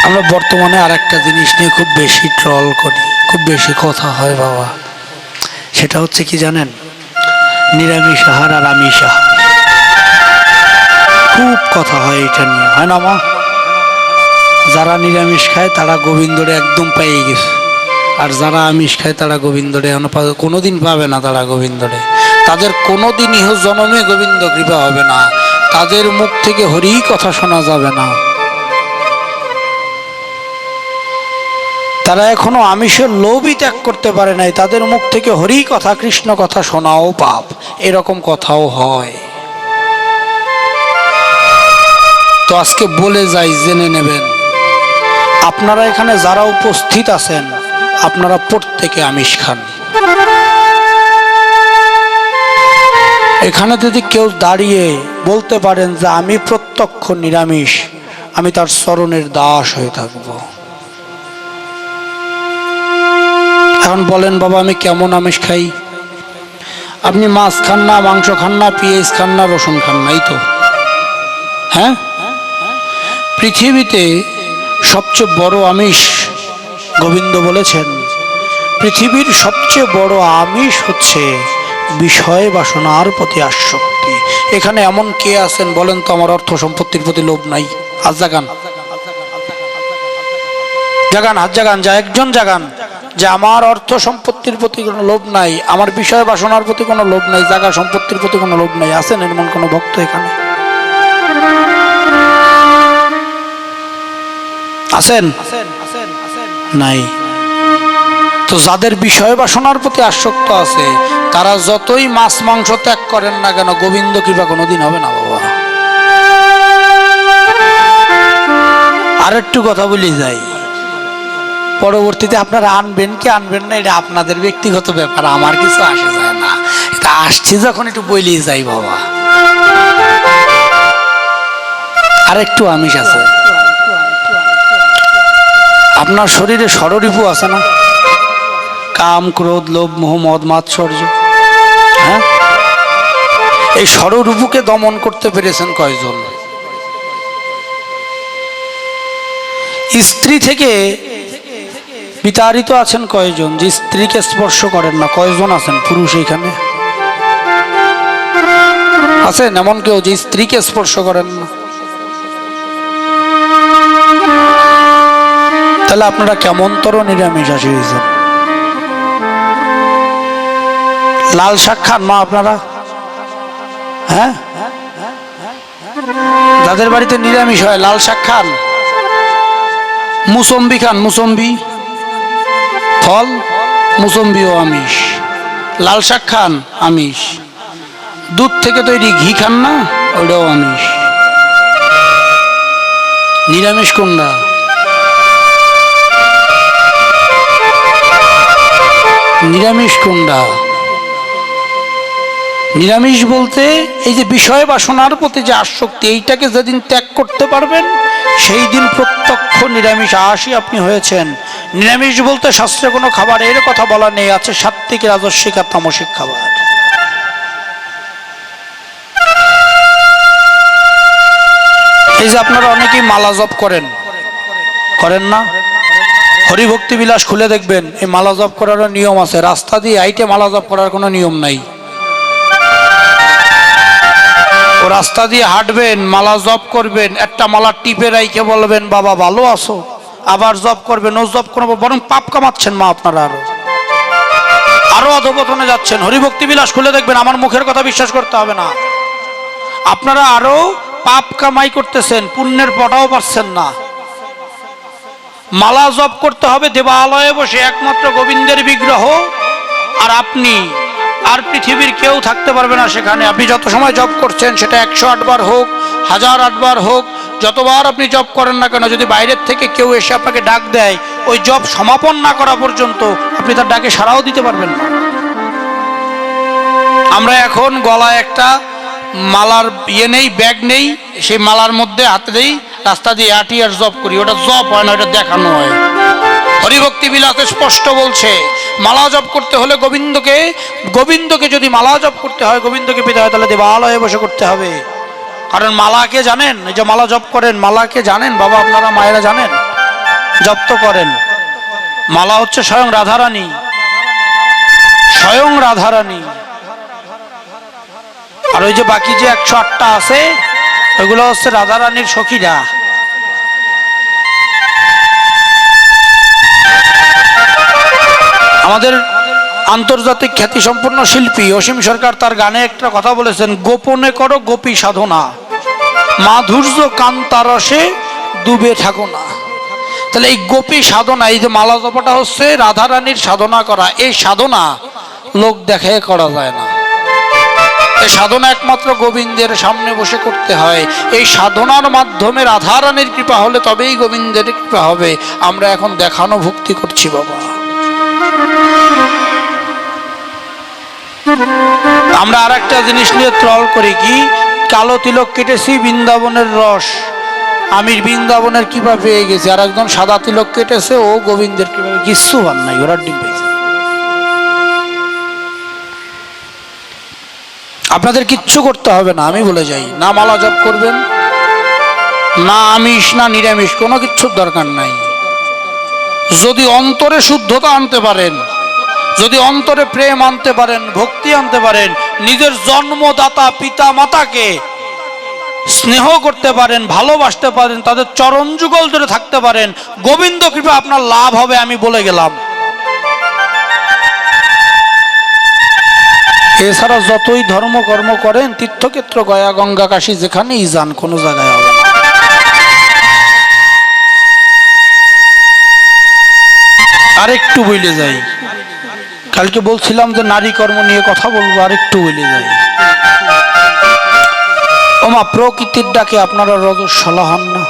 আমরা বর্তমানে আর একটা জিনিস নিয়ে খুব বেশি ট্রল করি, খুব বেশি কথা হয় বাবা। সেটা হচ্ছে কি জানেন? নিরামিষ আহার আর আমিষ আহার। খুব কথা হয় এটা নিয়ে, হয় না মা? যারা নিরামিষ খায় তারা গোবিন্দরে একদম পেয়ে গেছে, আর যারা আমিষ খায় তারা গোবিন্দরে কোনোদিন পাবে না। তারা গোবিন্দরে, তাদের কোনোদিন ইহ জন্মে গোবিন্দ কৃপা হবে না, তাদের মুখ থেকে হরি কথা শোনা যাবে না। তারা এখনো আমিষের লোভই ত্যাগ করতে পারে নাই, তাদের মুখ থেকে হরি কথা, কৃষ্ণ কথা শোনাও পাপ, এরকম কথাও হয়। তো আজকে বলে যাই, জেনে নেবেন, আপনারা এখানে যারা উপস্থিত আছেন আপনারা প্রত্যেকে আমিষ খান। এখানে যদি কেউ দাঁড়িয়ে বলতে পারেন যে আমি প্রত্যক্ষ নিরামিষ, আমি তার চরণের দাস হয়ে থাকব। এখন বলেন বাবা, আমি কেমন আমিষ খাই? আপনি মাছ খান না, মাংস খান না, পেঁয়াজ খান না, রসুন খান না, এই তো। হ্যাঁ, পৃথিবীতে সবচেয়ে বড় আমিষ, গোবিন্দ বলেছেন পৃথিবীর সবচেয়ে বড় আমিষ হচ্ছে বিষয় বাসনার প্রতি আসক্তি। এখানে এমন কে আছেন বলেন তো আমার অর্থ সম্পত্তির প্রতি লোভ নাই? হাত জাগান, জাগান, হাত জাগান, যা একজন জাগান যে আমার অর্থ সম্পত্তির প্রতি কোনো লোভ নাই, আমার বিষয় বাসনার প্রতি কোনো লোভ নাই, জায়গা সম্পত্তির প্রতি কোনো লোভ নাই। আছেন এমন কোনো ভক্ত এখানে? আছেন? নাই। তো যাদের বিষয় বাসনার প্রতি আসক্ত আছে তারা যতই মাছ মাংস ত্যাগ করেন না কেন, গোবিন্দ কৃপা কোনোদিন হবে না বাবা। আর একটু কথা বলি যাই, পরবর্তীতে আপনারা আনবেন কি আনবেন না এটা আপনাদের ব্যক্তিগত ব্যাপার, আমার কিছু আসে যায় না। এটা আসছি যখন একটু বলেই যাই বাবা। আর একটু আমিষ আছে, আপনার শরীরে ষড়রিপু আছে না? কাম, ক্রোধ, লোভ, মোহ, মদ, মাৎসর্য। হ্যাঁ, এই ষড়রিপুকে দমন করতে পেরেছেন কয়জন? স্ত্রী থেকে বিতাড়িত আছেন কয়জন? যে স্ত্রীকে স্পর্শ করেন না, কয়জন আছেন পুরুষ এখানে? আছেন এমন কেউ যে স্ত্রীকে স্পর্শ করেন না? তাহলে আপনারা কেমন তর নিরামিষ আসি হয়েছেন? লাল শাক খান মা আপনারা? হ্যাঁ, যাদের বাড়িতে নিরামিষ হয় লাল শাক খান, মুসম্বি খান, মুসম্বি ফল, মুসম্বিও আমিষ, লাল শাক খান আমিষ, দুধ থেকে তৈরি ঘি খান না, ওটাও আমিষ। নিরামিষ কোনটা? নিরামিষ কোনটা? নিরামিষ বলতে এই যে বিষয় বাসনার প্রতি যে আসক্তি, এইটাকে যেদিন ত্যাগ করতে পারবেন সেই দিন প্রত্যক্ষ নিরামিষ আশী আপনি হয়েছেন। নিরামিষ বলতে শাস্ত্রে কোনো খাবার এর কথা বলা নেই, আছে সাত্ত্বিক, রাজস্বিক আর তামসিক খাবার। এই যে আপনারা অনেকেই মালা জপ করেন, করেন না? হরিভক্তি বিলাস খুলে দেখবেন, এই মালা জপ করারও নিয়ম আছে। রাস্তা দিয়ে আইটে মালা জপ করার কোনো নিয়ম নাই। ও রাস্তা দিয়ে হাঁটবেন, মালা জপ করবেন, একটা মালা টিপে রাইকে বলবেন বাবা ভালো আছো, আবার জপ করবেন, ও জপ করবো, বরং পাপ কামাচ্ছেন মা আপনারা, আরো অধপতনে যাচ্ছেন। হরিভক্তি বিলাস খুলে দেখবেন, আমার মুখের কথা বিশ্বাস করতে হবে না, আপনারা আরো পাপ কামাই করতেছেন, পুণ্যের পটাও পাচ্ছেন না। মালা জপ করতে হবে দেবালয়ে বসে, একমাত্র গোবিন্দের বিগ্রহ আর আপনি, আর পৃথিবীর কেউ থাকতে পারবে না সেখানে। আপনি যত সময় জপ করছেন সেটা 108 বার হোক, 1008 বার হোক, যতবার আপনি জপ করেন না কেন, যদি বাইরের থেকে কেউ এসে আপনাকে ডাক দেয়, ওই জপ সমাপন না করা পর্যন্ত আপনি তার ডাকে সাড়াও দিতে পারবেন না। আমরা এখন গলায় একটা মালার ইয়ে নেই, ব্যাগ নেই, সেই মালার মধ্যে হাতে দেই, রাস্তা দিয়ে আটি আর জপ করি, ওটা জপ হয় না, ওটা দেখানো হয়। হরিভক্তি বিলাসে স্পষ্ট বলছে মালা জপ করতে হলে গোবিন্দকে যদি মালা জপ করতে হয়, গোবিন্দকে পেতে হয়, তাহলে দেবালয়ে বসে করতে হবে। কারণ মালাকে জানেন, এই যে মালা জপ করেন, মালাকে জানেন বাবা, আপনারা মায়েরা জানেন, জপ তো করেন। মালা হচ্ছে স্বয়ং রাধারানী, স্বয়ং রাধারানী। আর ওই যে বাকি যে 108টা আছে, ওইগুলো হচ্ছে রাধারানীর সখীরা। আমাদের আন্তর্জাতিক খ্যাতিসম্পন্ন শিল্পী অসীম সরকার তার গানে একটা কথা বলেছেন, গোপনে করো গোপী সাধনা, মাধুর্য কান্তারসে ডুবে থাকো না। তাহলে এই গোপী সাধনা, এই যে মালা জপটা হচ্ছে রাধারানীর সাধনা করা, এই সাধনা লোক দেখায় করা যায় না। এই সাধনা একমাত্র গোবিন্দের সামনে বসে করতে হয়। এই সাধনার মাধ্যমে রাধারানীর কৃপা হলে তবেই গোবিন্দের কৃপা হবে। আমরা এখন দেখানো ভক্তি করছি বাবা। আমরা আর একটা জিনিস নিয়ে ট্রল করি, কি কালো তিলক কেটেছি বৃন্দাবনের রস, আমি বৃন্দাবনের কৃপা পেয়ে গেছি, আর একজন সাদা তিলক কেটেছে ও গোবিন্দের কৃপা, কিচ্ছু ভান নাই, ওরা ডিম পেয়েছে। আপনাদের কিচ্ছু করতে হবে না, আমি বলে যাই, না মালা জপ করবেন, না আমিষ না নিরামিষ, কোনো কিছুর দরকার নাই। যদি অন্তরে শুদ্ধতা আনতে পারেন, যদি অন্তরে প্রেম আনতে পারেন, ভক্তি আনতে পারেন, নিজের জন্মদাতা পিতা মাতাকে স্নেহ করতে পারেন, ভালোবাসতে পারেন, তাদের চরণ যুগল ধরে থাকতে পারেন, গোবিন্দ কৃপা আপনার লাভ হবে, আমি বলে গেলাম। এছাড়া যতই ধর্মকর্ম করেন, তীর্থক্ষেত্র গয়া গঙ্গা কাশী যেখানেই যান, কোনো জায়গায় হবে না। আরেকটু বলে যাই, কালকে বলছিলাম যে নারী কর্ম নিয়ে কথা বলবো, আরেকটু বলে যাই। ওমা প্রকৃতির ডাকে আপনারা রজস্বলা হন না?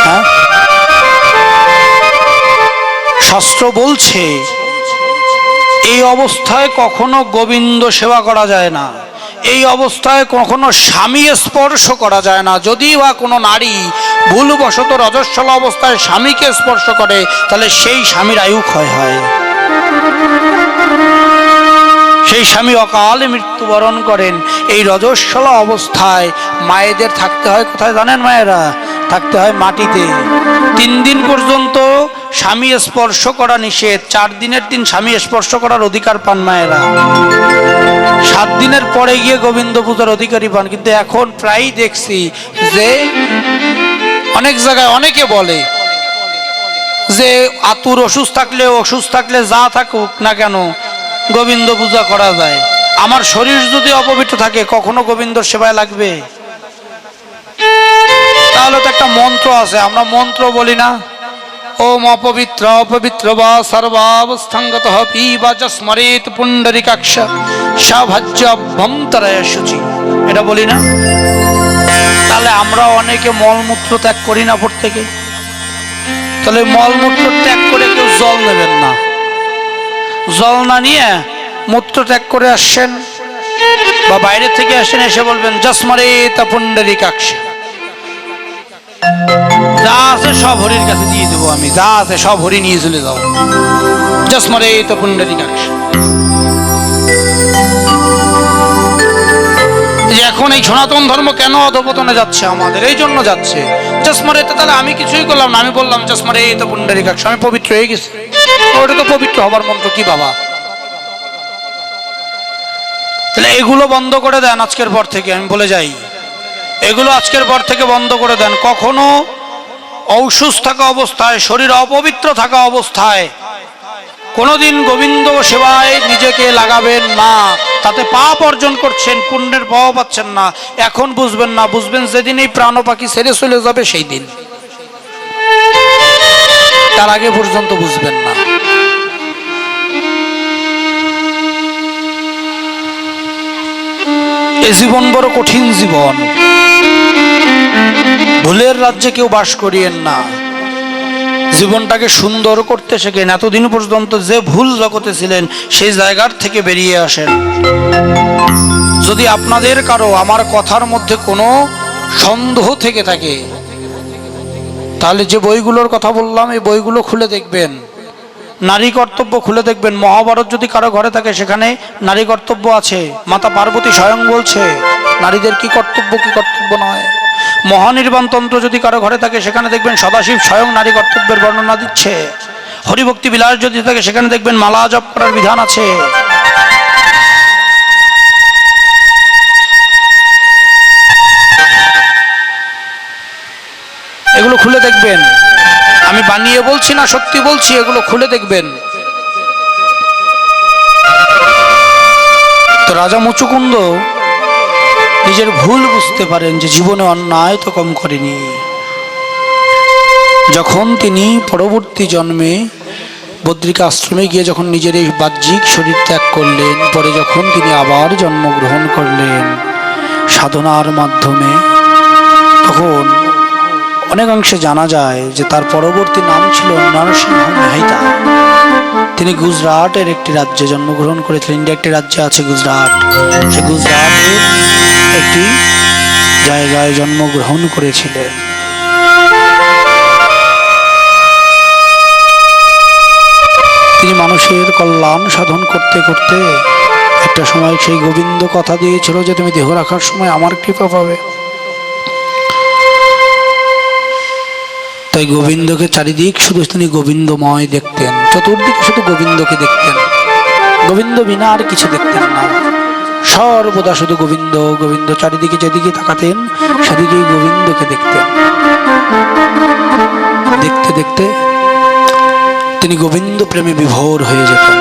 হ্যাঁ, শাস্ত্র বলছে এই অবস্থায় কখনো গোবিন্দ সেবা করা যায় না, এই অবস্থায় কখনো স্বামী স্পর্শ করা যায় না। যদি বা কোনো নারী ভুলবশত রজস্বলা অবস্থায় স্বামীকে স্পর্শ করে, তাহলে সেই স্বামীর আয়ু ক্ষয় হয়, সেই স্বামী অকালে মৃত্যুবরণ করেন। এই রজস্বলা অবস্থায় মায়েদের থাকতে হয় কোথায় জানেন? মায়েরা থাকতে হয় মাটিতে। 3 দিন পর্যন্ত স্বামী স্পর্শ করা নিষেধ, 4 দিনের দিন স্বামী স্পর্শ করার অধিকার পান মায়েরা, 7 দিনের পরে গিয়ে গোবিন্দ পূজার অধিকারী পান। কিন্তু এখন প্রায়ই দেখছি যে অনেক জায়গায় অনেকে বলে যে আতুর অসুস্থ থাকলে যা থাকুক না কেন গোবিন্দ পূজা করা যায়। আমার শরীর যদি অপবিত্র থাকে, কখনো গোবিন্দর সেবায় লাগবে? তাহলে তো একটা মন্ত্র আছে, আমরা মন্ত্র বলি না? ওম অপবিত্র অপবিত্র বা সর্বাবস্থাঙ্গত পিবা স্মরেত পুণ্ডরিকাক্ষ সাভাজ্য অভ্যন্তরায় শুচি, এটা বলি না? তাহলে আমরা অনেকে মলমূত্র ত্যাগ করি না প্রত্যেকে? তাহলে মলমূত্র ত্যাগ করে কেউ জল নেবেন না, জল না নিয়ে মূত্র ত্যাগ করে আসছেন বা বাইরে থেকে আসেন, এসে বলবেন যস্মরেত পুণ্ডরিকাক্ষ, যা আছে সব হরির কাছে দিয়ে দেবো আমি, যা আছে সব হরি নিয়ে চলে যাও, যস্মরেত পুণ্ডরিকাক্ষ। এখন এই সনাতন ধর্ম কেন অধপতনে যাচ্ছে আমাদের? এই জন্য যাচ্ছে যস্মরেত। তাহলে আমি কিছুই করলাম না, আমি বললাম যস্মরেত পুণ্ডরিকাক্ষ, আমি পবিত্র হয়ে গেছি। ওটা তো পবিত্র হবার মন্ত্র কি বাবা? তাহলে এগুলো বন্ধ করে দেন আজকের পর থেকে, আমি বলে যাই, এগুলো আজকের পর থেকে বন্ধ করে দেন। কখনো অসুস্থ থাকা অবস্থায়, শরীর অপবিত্র থাকা অবস্থায় কোনোদিন গোবিন্দ সেবায় নিজেকে লাগাবেন না, তাতে পাপ অর্জন করছেন, পুণ্যের পাওয়া পাচ্ছেন না। এখন বুঝবেন না, বুঝবেন যেদিন এই প্রাণ পাখি ছেড়ে চলে যাবে সেই দিন, তার আগে পর্যন্ত বুঝবেন না। এ জীবন বড় কঠিন জীবন, ভুলের রাজ্যে কেউ বাস করিয়েন না। জীবনটাকে সুন্দর করতে শেখেন। এতদিন পর্যন্ত যে ভুল জগতে ছিলেন সেই জায়গার থেকে বেরিয়ে আসেন। যদি আপনাদের কারো আমার কথার মধ্যে কোনো সন্দেহ থেকে থাকে, তাহলে যে বইগুলোর কথা বললাম এই বইগুলো খুলে দেখবেন, নারী কর্তব্য খুলে দেখবেন। মহাভারত যদি কারো ঘরে থাকে সেখানে নারী কর্তব্য আছে, মাতা পার্বতী স্বয়ং বলছে নারীদের কি কর্তব্য নয়। মহানির্বাণ তন্ত্র যদি কারো ঘরে থাকে সেখানে দেখবেন সদাশিব স্বয়ং নারী কর্তব্যের বর্ণনা দিচ্ছে। হরিভক্তি বিলাস যদি থাকে সেখানে দেখবেন মালা জপ করার বিধান আছে। এগুলো খুলে দেখবেন, আমি বানিয়ে বলছি না, সত্যি বলছি, এগুলো খুলে দেখবেন। তো রাজা মুচুকুন্দ নিজের ভুল বুঝতে পারেন যে জীবনে অন্যায় তো কম করেনি। যখন তিনি পরবর্তী জন্মে বদ্রিকা আশ্রমে গিয়ে যখন নিজের এই বাহ্যিক শরীর ত্যাগ করলেন, পরে যখন তিনি আবার জন্মগ্রহণ করলেন সাধনার মাধ্যমে, তখন অনেকাংশে জানা যায় যে তার পরবর্তী নাম ছিল নরসিংহ মেহতা। তিনি গুজরাটের একটি রাজ্যে জন্মগ্রহণ করেছিলেন। ইন্ডিয়া একটি রাজ্য আছে গুজরাট, সে গুজরাটের একটি জায়গায় জন্মগ্রহণ করেছিলেন। তিনি মানুষের কল্যাণ সাধন করতে করতে একটা সময় সেই গোবিন্দ কথা দিয়েছিল যে তুমি দেহ রাখার সময় আমার কৃপা পাবে। তাই গোবিন্দকে চারিদিক শুধু তিনি গোবিন্দময় দেখতেন, চতুর্দিকে শুধু গোবিন্দকে দেখতেন, গোবিন্দ বিনা আর কিছু দেখতেন না, সর্বদা শুধু গোবিন্দ গোবিন্দ। চারিদিকে যেদিকে তাকাতেন সেদিকেই গোবিন্দকে দেখতেন। দেখতে দেখতে তিনি গোবিন্দ প্রেমে বিভোর হয়ে যেতেন।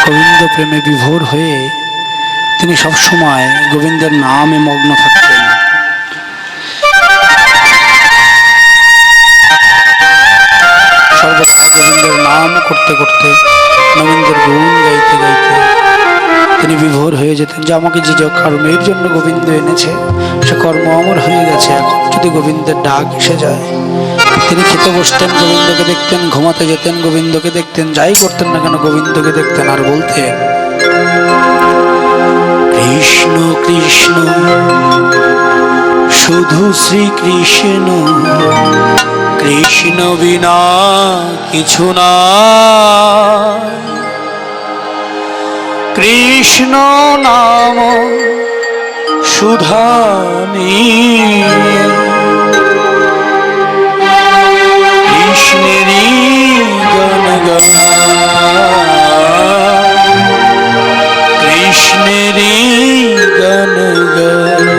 গোবিন্দ প্রেমে বিভোর হয়ে তিনি সবসময় গোবিন্দের নামে মগ্ন থাকতেন। সর্বদা গোবিন্দের নাম করতে করতে, গোবিন্দের গুণ গাইতে গাইতে তিনি বিভোর হয়ে যেতেন যে আমাকে যে কর্মের জন্য গোবিন্দ এনেছে সে কর্ম অমর হয়ে গেছে, এখন যদি গোবিন্দের ডাক এসে যায়। তিনি খেতে বসতেন, গোবিন্দকে দেখতেন, ঘুমাতে যেতেন, গোবিন্দকে দেখতেন, যাই করতেন না কেন গোবিন্দকে দেখতেন আর বলতেন, কৃষ্ণ কৃষ্ণ শুধু শ্রীকৃষ্ণ, কৃষ্ণ বিনা কিছু না, কৃষ্ণ নাম সুধা নিয়ে কৃষ্ণেরই গান গায়, কৃষ্ণেরই গান গায়।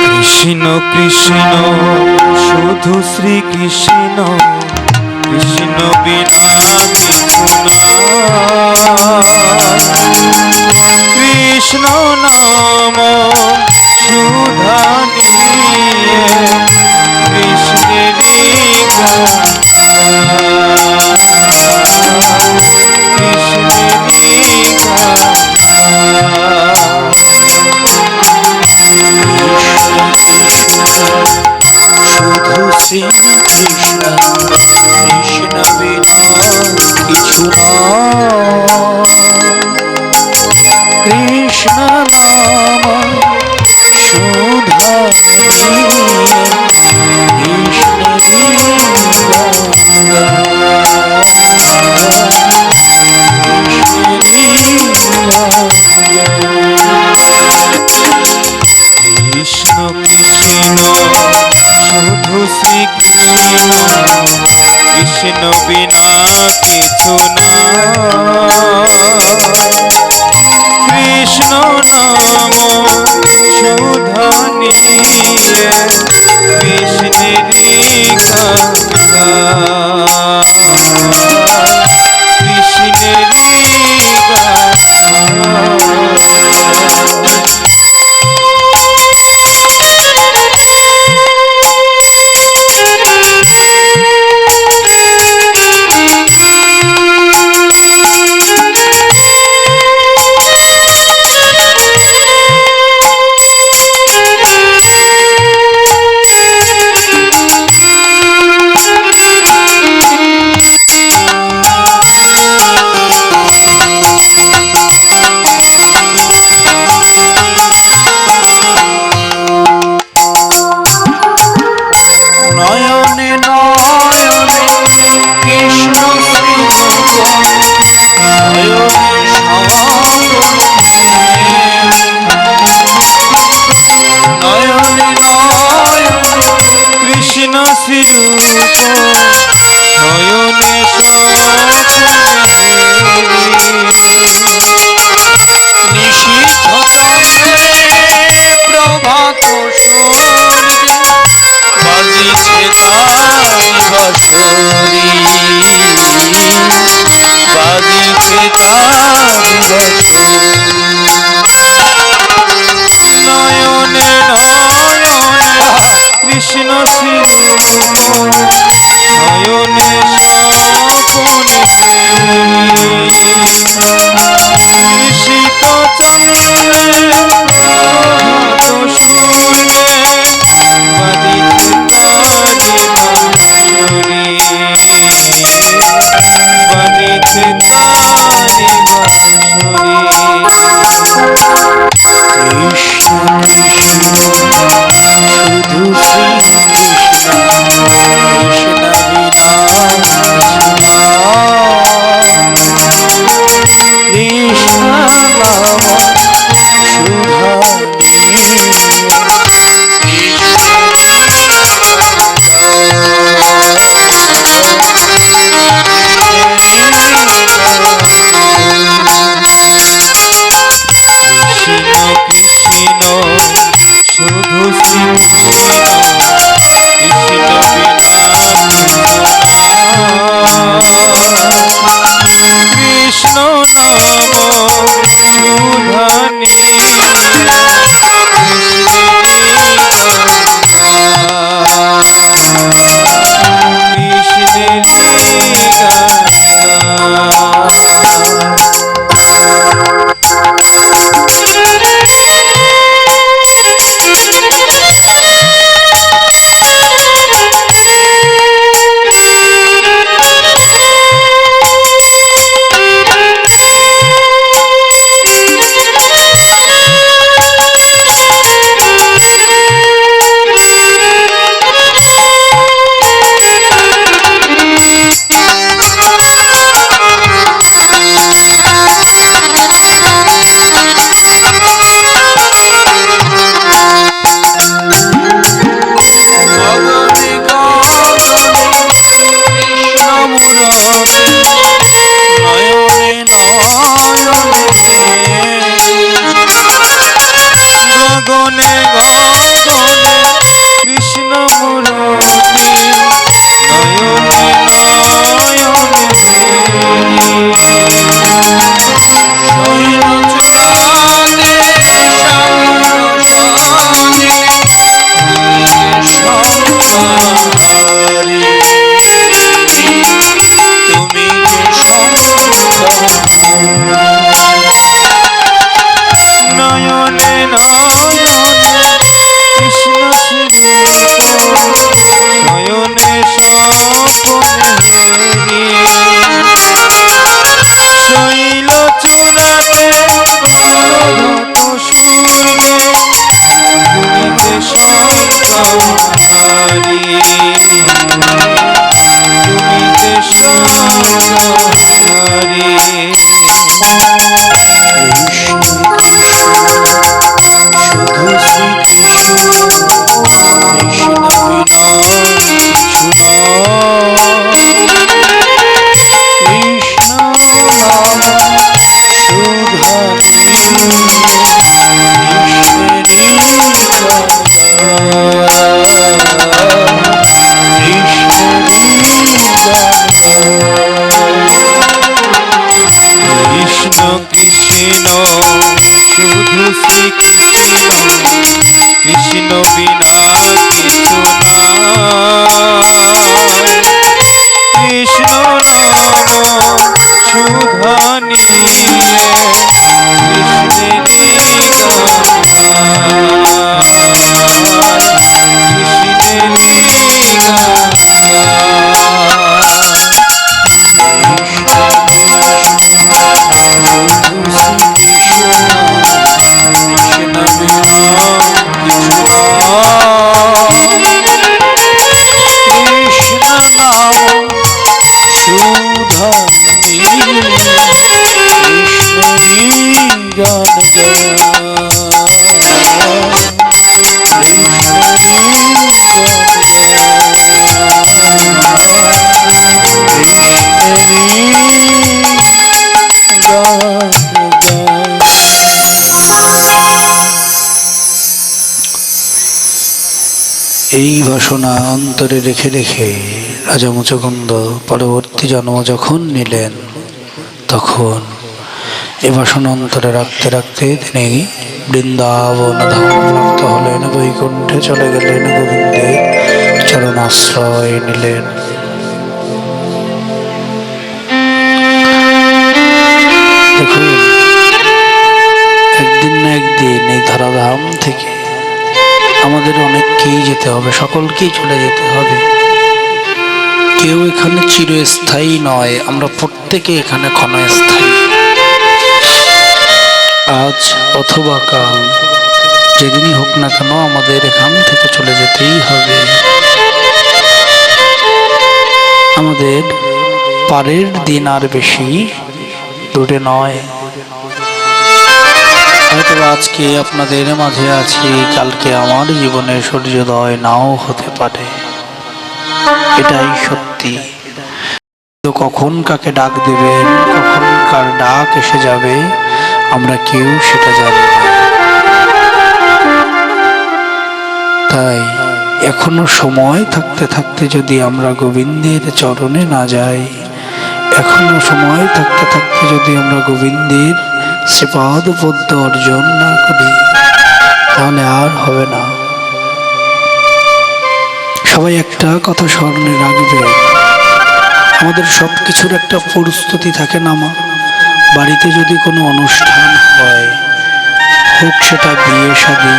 কৃষ্ণ কৃষ্ণ শুধু শ্রীকৃষ্ণ, কৃষ্ণ বিনা কিছু না, কৃষ্ণ নাম সুধা নিয়ে কৃষ্ণেরই গান কৃষ্ণেরই শুধু শ্রীকৃষ্ণ, কৃষ্ণ বিনা কিছু না, কৃষ্ণ নাম সুধা কৃষ্ণ কৃষ্ণ শুধু শ্রীকৃষ্ণ, কৃষ্ণ বিনা কিছু না, কৃষ্ণ নাম সুধা নিয়ে কৃষ্ণেরই গান গায়, কৃষ্ণেরই গান শুধু শ্রীকৃষ্ণ বিনা কিছু নাই। কৃষ্ণ নাম সুধা নিয়ে কৃষ্ণেরই এই বাসনা অন্তরে রেখে রেখে রাজা মুচকুন্দ পরবর্তী জন্ম যখন নিলেন, তখন এই বাসনা অন্তরে রাখতে রাখতে তিনি বৃন্দাবন ধাম প্রাপ্ত হলেন, বৈকুণ্ঠে চলে গেলেন, গোবিন্দের চরণাশ্রয় নিলেন। দেখুন, একদিন না একদিন এই ধরাধাম থেকে আমাদের অনেককেই যেতে হবে, সকলকেই চলে যেতে হবে। কেউ এখানে চিরস্থায়ী নয়, আমরা প্রত্যেকে এখানে ক্ষণস্থায়ী। আজ অথবা কাল, যেদিনই হোক না কেন আমাদের এখান থেকে চলে যেতেই হবে। আমাদের পারের দিন আর বেশি দূরে নয়। হয়তো আজকে আপনাদের মাঝে আছি, কালকে আমার জীবনে সূর্যোদয় নাও হতে পারে, এটাই সত্যি। তো কখন কাকে ডাক দেবেন, কখন কার ডাক এসে যাবে, আমরা কেউ সেটা জানি না। তাই এখনো সময় থাকতে থাকতে যদি আমরা গোবিন্দের চরণে না যাই, এখনো সময় থাকতে থাকতে যদি আমরা গোবিন্দের শ্রীপাদ পদ্ম অর্জন না করি, তাহলে আর হবে না। সবাই একটা কথা স্মরণে রাখবে, আমাদের সব কিছুর একটা প্রস্তুতি থাকে না মা। বাড়িতে যদি কোনো অনুষ্ঠান হয়, হোক সেটা বিয়ে শাদী,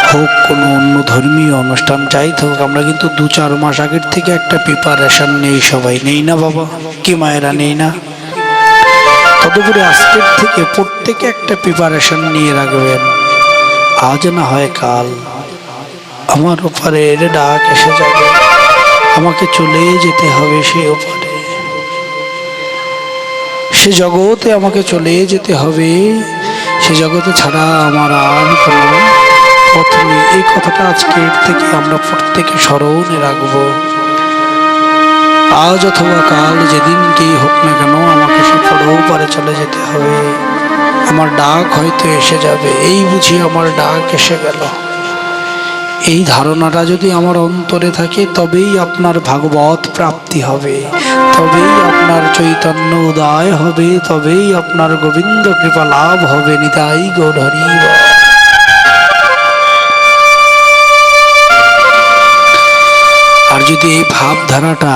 হোক কোনো অন্য ধর্মীয় অনুষ্ঠান, যাই হোক, আমরা কিন্তু 2-4 মাস আগের থেকে একটা প্রিপারেশন নেই, সবাই নেই না বাবা? কি মায়েরা নেই না? তদুপরি আজকের থেকে প্রত্যেকে একটা প্রিপারেশন নিয়ে রাখবেন, আজ না হয় কাল আমার ওপারের ডাক এসে যাবে, আমাকে চলে যেতে হবে সে ওপারে, সে জগতে আমাকে চলে যেতে হবে, সে জগতে ছাড়া আমার আর কোনো পথ নেই। এই কথাটা আজকের থেকে আমরা প্রত্যেকে স্মরণে রাখবো। আজ অথবা কাল, যেদিনকেই হোক না কেন আমাকে সে পরেও পারে চলে যেতে হবে, আমার ডাক হয়তো এসে যাবে, এই বুঝি আমার ডাক এসে গেল। এই ধারণাটা যদি আমার অন্তরে থাকে, তবেই আপনার ভাগবত প্রাপ্তি হবে, তবেই আপনার চৈতন্য উদয় হবে, তবেই আপনার গোবিন্দ কৃপা লাভ হবে। নিতাই গৌর হরি বল। আর যদি এই ভাবধারাটা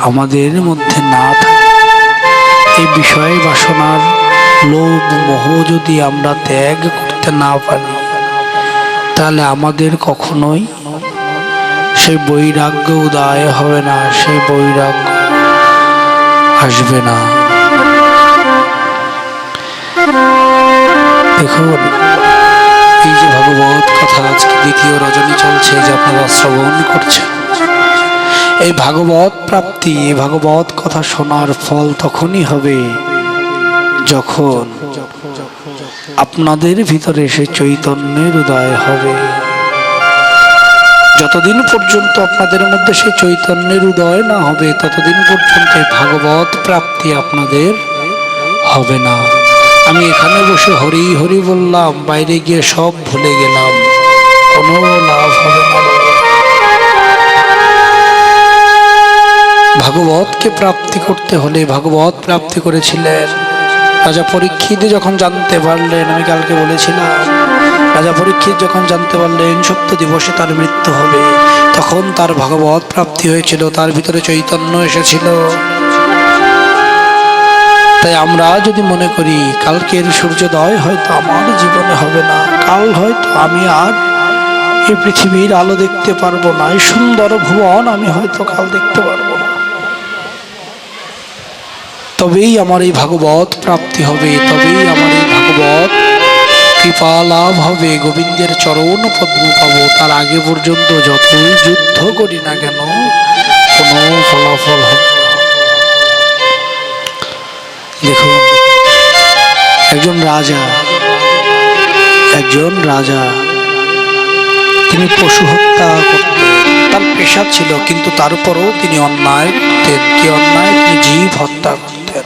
আমাদের মধ্যে না থাকে, এই বিষয় বাসনার লোভ মোহ যদি আমরা ত্যাগ করতে না পারি, তাহলে আমাদের কখনোই সেই বৈরাগ্য উদয় হবে না, সেই বৈরাগ্য আসবে না। দেখুন, এই যে ভগবত কথা আজকে দ্বিতীয় রজনী চলছে, যে আপনারা শ্রবণ করছেন, এই ভাগবত প্রাপ্তি, এই ভাগবত কথা শোনার ফল তখনই হবে যখন আপনাদের ভিতরে সে চৈতন্যের উদয় হবে। যতদিন পর্যন্ত আপনাদের মধ্যে সে চৈতন্যের উদয় না হবে ততদিন পর্যন্ত ভাগবত প্রাপ্তি আপনাদের হবে না। আমি এখানে বসে হরি হরি বললাম, বাইরে গিয়ে সব ভুলে গেলাম, কোনো লাভ হবে না। ভাগবতকে প্রাপ্তি করতে হলে, ভাগবত প্রাপ্তি করেছিলেন রাজা পরীক্ষিত যখন জানতে পারলেন, আমি কালকে বলেছিলাম, রাজা পরীক্ষিত যখন জানতে পারলেন সপ্ত দিবসে তার মৃত্যু হবে, তখন তার ভাগবত প্রাপ্তি হয়েছিল, তার ভিতরে চৈতন্য এসেছিল। তাই আমরা যদি মনে করি কালকের সূর্যোদয় হয়তো আমার জীবনে হবে না, কাল হয়তো আমি আর এই পৃথিবীর আলো দেখতে পারবো না, এই সুন্দর ভুবন আমি হয়তো কাল দেখতে পারবো না, তবেই আমার এই ভাগবত প্রাপ্তি হবে, তবেই আমার এই ভাগবত কৃপা লাভ হবে, গোবিন্দের চরণ পদ্ম পাবো। তার আগে পর্যন্ত যতই যুদ্ধ করি না কেন কোনো ফলাফল হবে। দেখুন, একজন রাজা তিনি পশু হত্যা করতেন, তার পেশা ছিল, কিন্তু তারপরও তিনি অন্যায় করতেন। কি অন্যায়? তিনি জীব হত্যা করতেন।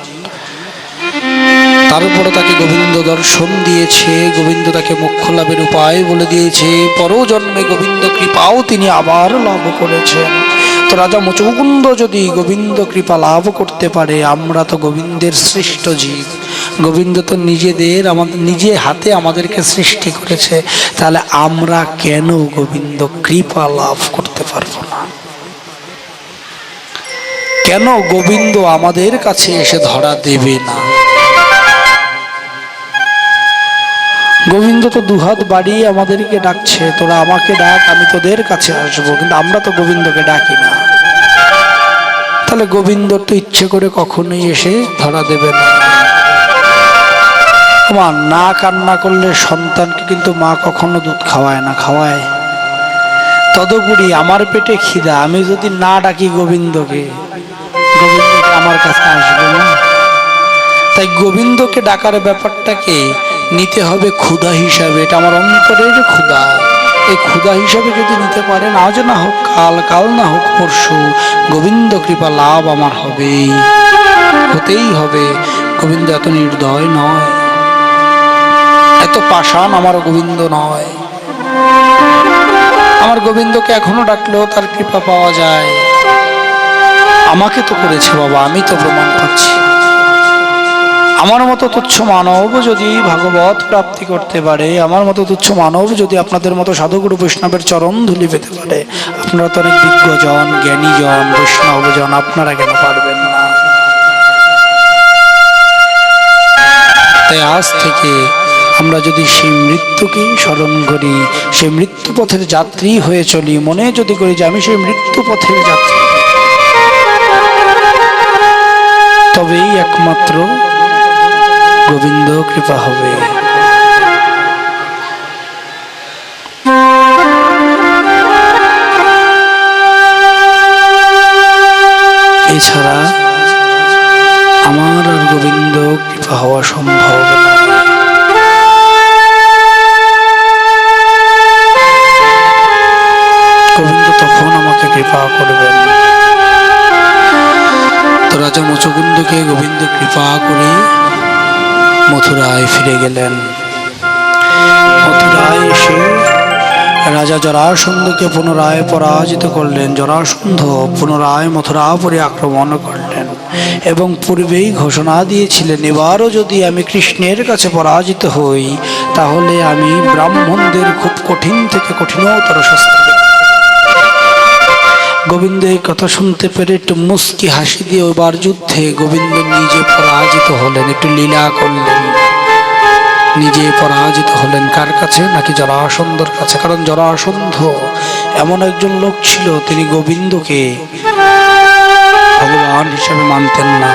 তারপরে তাকে গোবিন্দ দর্শন দিয়েছে, গোবিন্দ তাকে মোক্ষ লাভের উপায় বলে দিয়েছে, পরজন্মে গোবিন্দ কৃপাও তিনি আবার লাভ করেছেন। তো রাজা মুচুকুন্দ যদি গোবিন্দ কৃপা লাভ করতে পারে, আমরা তো গোবিন্দের সৃষ্ট জীব, গোবিন্দ তো নিজে হাতে আমাদেরকে সৃষ্টি করেছে, তাহলে আমরা কেন গোবিন্দ কৃপা লাভ করতে পারবো না? কেন গোবিন্দ আমাদের কাছে এসে ধরা দেবে না? গোবিন্দ তো দুহাত বাড়িয়ে আমাদেরকে ডাকছে, তোরা আমাকে ডাক, আমি তোদের কাছে আসবো, কিন্তু আমরা তো গোবিন্দকে ডাকি না। তাহলে গোবিন্দ তো ইচ্ছে করে কখনোই এসে ধরা দেবে না। মা না কান্না করলে সন্তানকে কিন্তু মা কখনো দুধ খাওয়ায় না, খাওয়ায়? তদুপরি আমার পেটে খিদা, আমি যদি না ডাকি গোবিন্দকে, গোবিন্দকে আমার কাছে আসবে না। তাই গোবিন্দকে ডাকার ব্যাপারটাকে নিতে হবে ক্ষুধা হিসাবে, এটা আমার অন্তরের ক্ষুধা। এই ক্ষুধা হিসাবে যদি নিতে পারেন, আজ না হোক কাল, কাল না হোক পরশু, গোবিন্দ কৃপা লাভ আমার হবেই, হতেই হবে। গোবিন্দ এত নির্দয় নয়, এত পাষাণ আমার গোবিন্দ নয়। আমার গোবিন্দকে এখনো ডাকলেও তার কৃপা পাওয়া যায়। আমাকে তো করেছে বাবা, আমি তো প্রমাণ পাচ্ছি। আমার মতো তুচ্ছ মানব যদি ভাগবত প্রাপ্তি করতে পারে, আমার মতো তুচ্ছ মানব যদি আপনাদের মতো সাধুগুরু বৈষ্ণবের চরণ ধুলি পেতে পারে, আপনারা তো অনেক বিজ্ঞজন, জ্ঞানীজন, বৈষ্ণবজন, আপনারা কেন পারবেন না? তাই আজ থেকে আমরা যদি সেই মৃত্যুকে স্মরণ করি, সেই মৃত্যু পথের যাত্রী হয়ে চলি, মনে যদি করি যে আমি সেই মৃত্যু পথের যাত্রী, তবেই একমাত্র গোবিন্দ কৃপা হবে। এছাড়া আমার আর গোবিন্দ কৃপা হওয়া সম্ভব না। গোবিন্দ তখন আমাকে কৃপা করবেন। তো রাজা মুচুকুন্দকে গোবিন্দ কৃপা করে মথুরায় ফিরে গেলেন। মথুরায় এসে রাজা জরাসন্ধকে পুনরায় পরাজিত করলেন। জরাসন্ধ পুনরায় মথুরাপুরে আক্রমণ করলেন এবং পূর্বেই ঘোষণা দিয়েছিলেন, এবারও যদি আমি কৃষ্ণের কাছে পরাজিত হই, তাহলে আমি ব্রাহ্মণদের খুব কঠিন থেকে কঠিনতর শাস্তি দেব। গোবিন্দ এই কথা শুনতে পেরে একটু মুস্কি হাসি দিয়ে ওবার যুদ্ধে গোবিন্দ নিজে পরাজিত হলেন, একটু লীলা করলেন, নিজে পরাজিত হলেন। কার কাছে? নাকি জরাসন্ধর কাছে। কারণ জরাসন্ধ এমন একজন লোক ছিল, তিনি গোবিন্দকে ভগবান হিসেবে মানতেন না।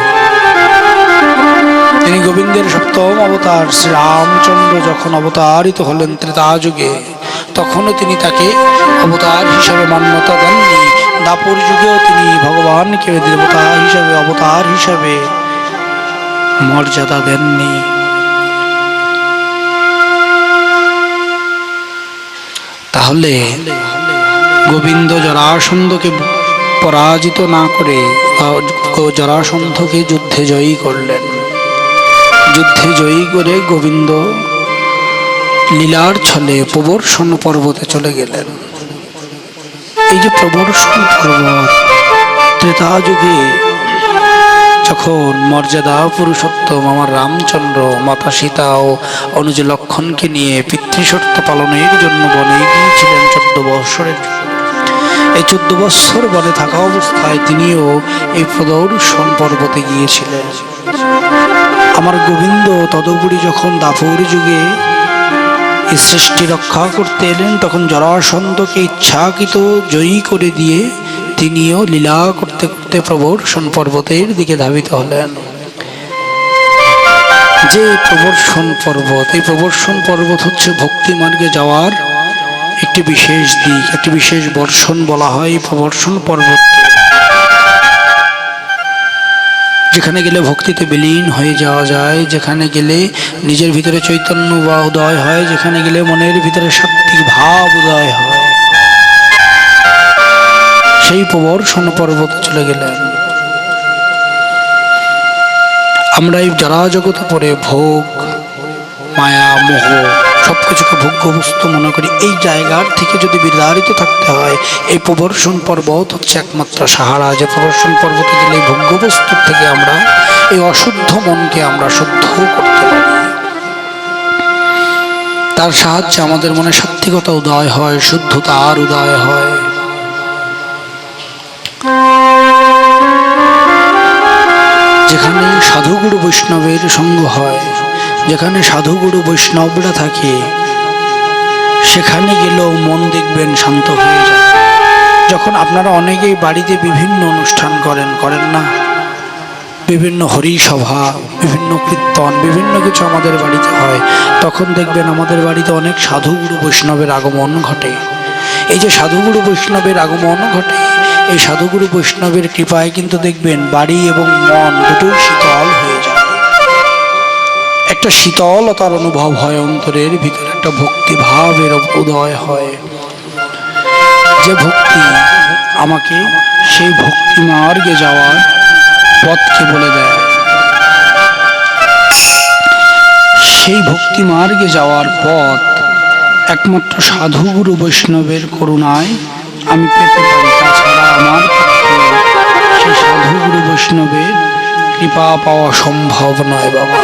তিনি গোবিন্দের সপ্তম অবতার শ্রীরামচন্দ্র যখন অবতারিত হলেন ত্রেতা যুগে, তখনও তিনি তাকে অবতার হিসেবে মান্যতা দেননি, দাপর যুগেও তিনি ভগবানকে দেবতা হিসাবে, অবতার হিসাবে মর্যাদা দেননি। তাহলে গোবিন্দ জরাসন্ধকে পরাজিত না করে জরাসন্ধকে যুদ্ধে জয়ী করলেন। যুদ্ধে জয়ী করে গোবিন্দ লীলার ছলে প্রবর্ষণ পর্বতে চলে গেলেন। এই যে প্রবর্ষণ পর্বত, ত্রেতা যুগে যখন মর্যাদা পুরুষোত্তম আমার রামচন্দ্র মাতা সীতা ও অনুজ লক্ষণকে নিয়ে পিতৃশর্ত পালনের জন্য বনে গিয়েছিলেন 14 বৎসরের। এই 14 বৎসর বনে থাকা অবস্থায় তিনিও এই প্রদর্শন পর্বতে গিয়েছিলেন। আমার গোবিন্দ তদুপরি যখন দাপর যুগে এই সৃষ্টি রক্ষা করতে এলেন, তখন জরাসন্ধকে ইচ্ছাকৃত জয়ী করে দিয়ে তিনিও লীলা করতে করতে প্রবর্ষণ পর্বতের দিকে ধাবিত হলেন। যে প্রবর্ষণ পর্বত, এই প্রবর্ষণ পর্বত হচ্ছে ভক্তি মার্গে যাওয়ার একটি বিশেষ দিক, একটি বিশেষ বর্ষণ বলা হয় এই প্রবর্ষণ পর্বতকে। যেখানে গেলে ভক্তিতে বিলীন হয়ে যাওয়া যায়, যেখানে গেলে নিজের ভিতরে চৈতন্য বা উদয় হয়, যেখানে গেলে মনের ভিতরে সাত্বিক ভাব উদয় হয়, সেই প্রবর্ষণ পর্বতে চলে গেলেন। আমরা এই যারা জগতে পড়ে ভোগ, মায়া, মোহ সবকিছুকে ভোগ্য বস্তু মনে করি। এই জায়গার থেকে যদি বিতাড়িত থাকতে হয়, এই প্রবর্ষণ পর্বত হচ্ছে একমাত্র সাহারা। যে প্রবর্ষণ পর্বতে গেলে এই ভোগ্য বস্তুর থেকে আমরা এই অশুদ্ধ মনকে আমরা শুদ্ধ করতে পারি। তার সাহায্যে আমাদের মনে সাত্ত্বিকতা উদয় হয়, শুদ্ধতার উদয় হয়। যেখানে সাধুগুরু বৈষ্ণবের সঙ্গ হয়, যেখানে সাধুগুরু বৈষ্ণবরা থাকে, সেখানে গেলেও মন দেখবেন শান্ত হয়ে যায়। যখন আপনারা অনেকেই বাড়িতে বিভিন্ন অনুষ্ঠান করেন না, বিভিন্ন হরিসভা, বিভিন্ন কীর্তন, বিভিন্ন কিছু আমাদের বাড়িতে হয়, তখন দেখবেন আমাদের বাড়িতে অনেক সাধুগুরু বৈষ্ণবের আগমন ঘটে। এই যে সাধুগুরু বৈষ্ণবের আগমন ঘটে, এই সাধুগুরু বৈষ্ণবের কৃপায় কিন্তু দেখবেন বাড়ি এবং মন দুটোই শীতল হয়ে যায়। একটা শীতলতার অনুভব হয়, অন্তরের ভিতরে একটা ভক্তিভাবের উদয় হয়। যে ভক্তি আমাকে সেই ভক্তি মার্গে যাওয়ার পথকে বলে দেয়। সেই ভক্তি মার্গে যাওয়ার পথ একমাত্র সাধুগুরু বৈষ্ণবের করুণায় আমি পেতে পারি। তাছাড়া আমার পক্ষে সেই সাধুগুরু বৈষ্ণবের কৃপা পাওয়া সম্ভব নয় বাবা।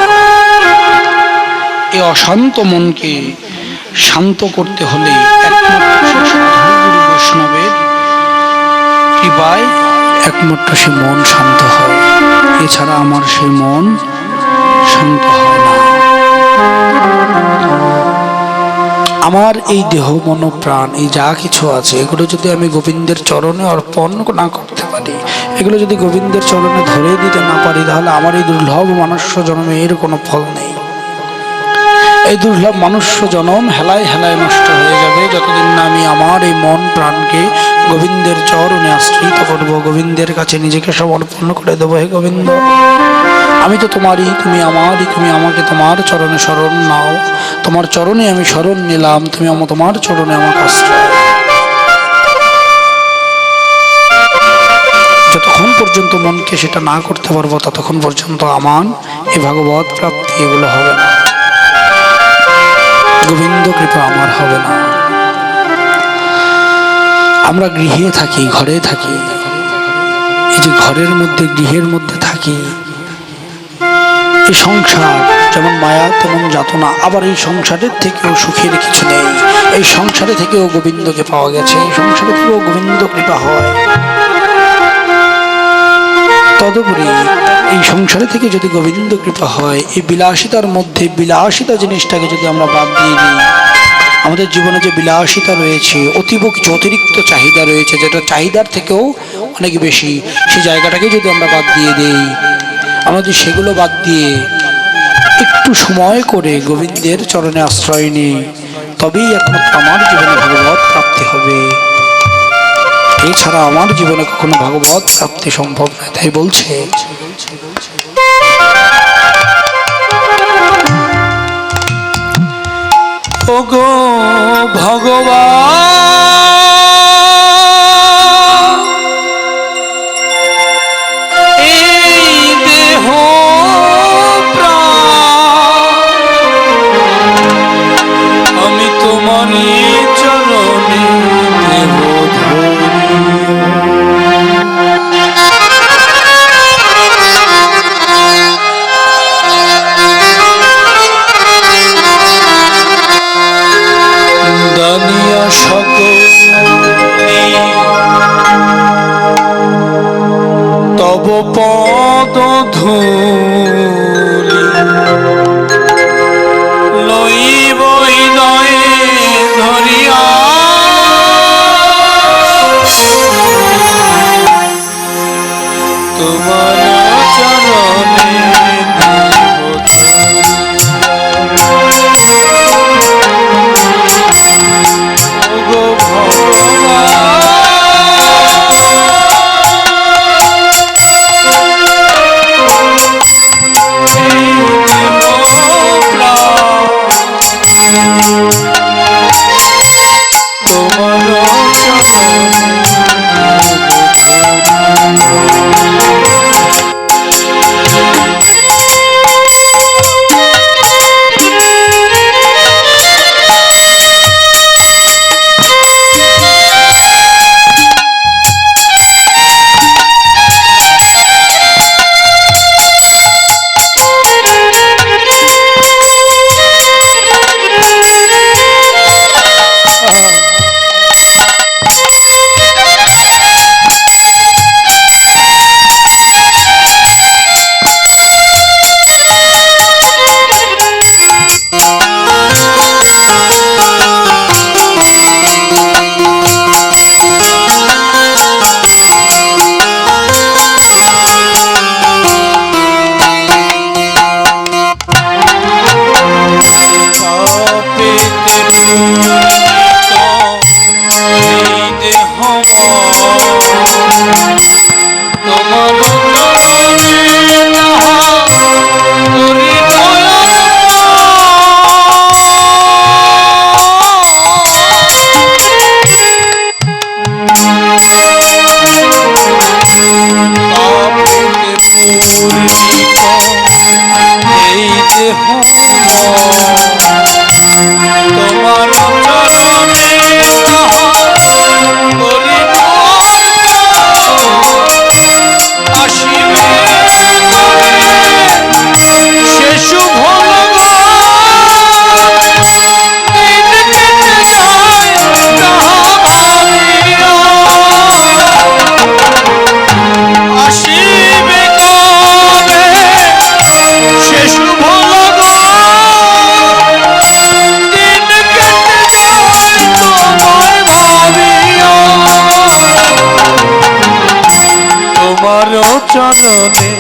এই অশান্ত মনকে শান্ত করতে হলে একমাত্র সেই সাধুগুরু বৈষ্ণবের কৃপায় একমাত্র সে মন শান্ত হয়। এছাড়া আমার সেই মন শান্ত হয় না। আমার এই দেহ, মন, প্রাণ, এই যা কিছু আছে, এগুলো যদি আমি গোবিন্দের চরণে অর্পণ না করতে পারি, এগুলো যদি গোবিন্দের চরণে ধরে দিতে না পারি, তাহলে আমার এই দুর্লভ মনুষ্য জন্মে এর কোনো ফল নেই। এই দুর্লভ মনুষ্য জন্ম হেলায় হেলায় নষ্ট হয়ে যাবে যতদিন না আমি আমার এই মন প্রাণকে গোবিন্দের চরণে আশ্রিত করব, গোবিন্দের কাছে নিজেকে সমর্পণ করে দেবো। হে গোবিন্দ, আমি তো তোমারই, তুমি আমারই, তুমি আমাকে তোমার চরণে শরণ নাও। তোমার চরণে আমি শরণ নিলাম, তুমি তোমার চরণে আমাকে আশ্রয়। যতক্ষণ পর্যন্ত মনকে সেটা না করতে পারবো, ততক্ষণ পর্যন্ত আমার এই ভাগবত প্রাপ্তি এগুলো হবে না, গোবিন্দ কৃপা আমার হবে না। আমরা গৃহে থাকি, ঘরে থাকি, এই যে ঘরের মধ্যে, গৃহের মধ্যে থাকি, এই সংসার যেমন মায়া তেমন যাতনা। আবার এই সংসারের থেকেও সুখের কিছু নেই। এই সংসারে থেকেও গোবিন্দকে পাওয়া গেছে, এই সংসারে থেকেও গোবিন্দ কৃপা হয়। তদুপরি এই সংসারে থেকে যদি গোবিন্দ কৃপা হয়, এই বিলাসিতার মধ্যে বিলাসিতা জিনিসটাকে যদি আমরা বাদ দিয়ে দিই, আমাদের জীবনে যে বিলাসিতা রয়েছে, অতীব কিছু অতিরিক্ত চাহিদা রয়েছে, যেটা চাহিদার থেকেও অনেক বেশি, সেই জায়গাটাকে যদি আমরা বাদ দিয়ে দিই, আমরা যদি সেগুলো বাদ দিয়ে একটু সময় করে গোবিন্দের চরণে আশ্রয় নিই, তবেই একমাত্র আমার জীবনে ভগবত প্রাপ্তি হবে। এছাড়া আমার জীবনে কখনো ভাগবত প্রাপ্তি সম্ভব নয়। তাই বলছে, ওগো ভগবান, এই দেহ প্রাণ আমি তোমারই চরণে দেহ ধরি। দানিয়া সকল তব পদ ধূলি লইব হৃদয়ে ধরিয়া তোমার চরণে চরণে তোমার চরণে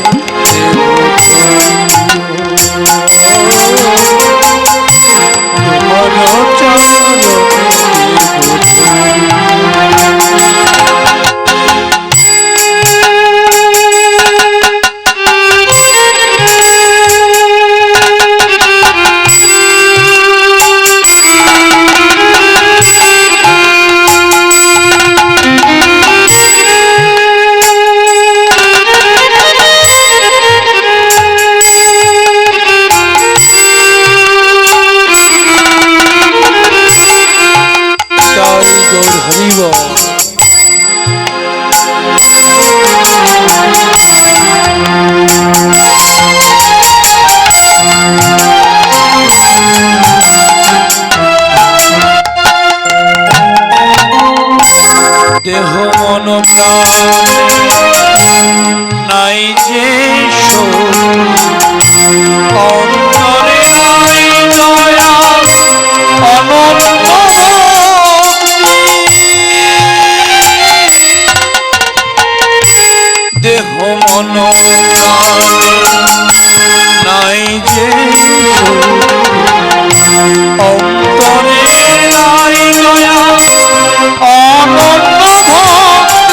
দেহ মন প্রাণ নাই যে অন্তরে নাই দয়া অনন্ত দেহ মন প্রাণ নাই যে অন্তরে নাই দয়া অনন্ত ভক্তি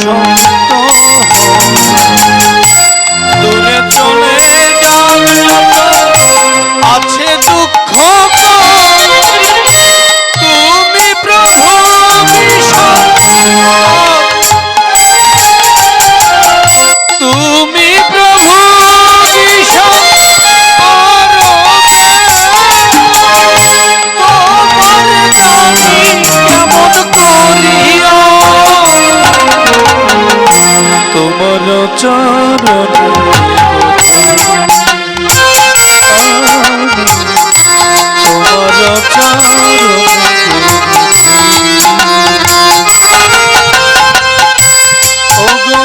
সত্য দূরে চলে যাক যত আছে দুঃখ তুমি প্রভু তুমি প্রভু তোমার চরণ তোমার চরণ ওগো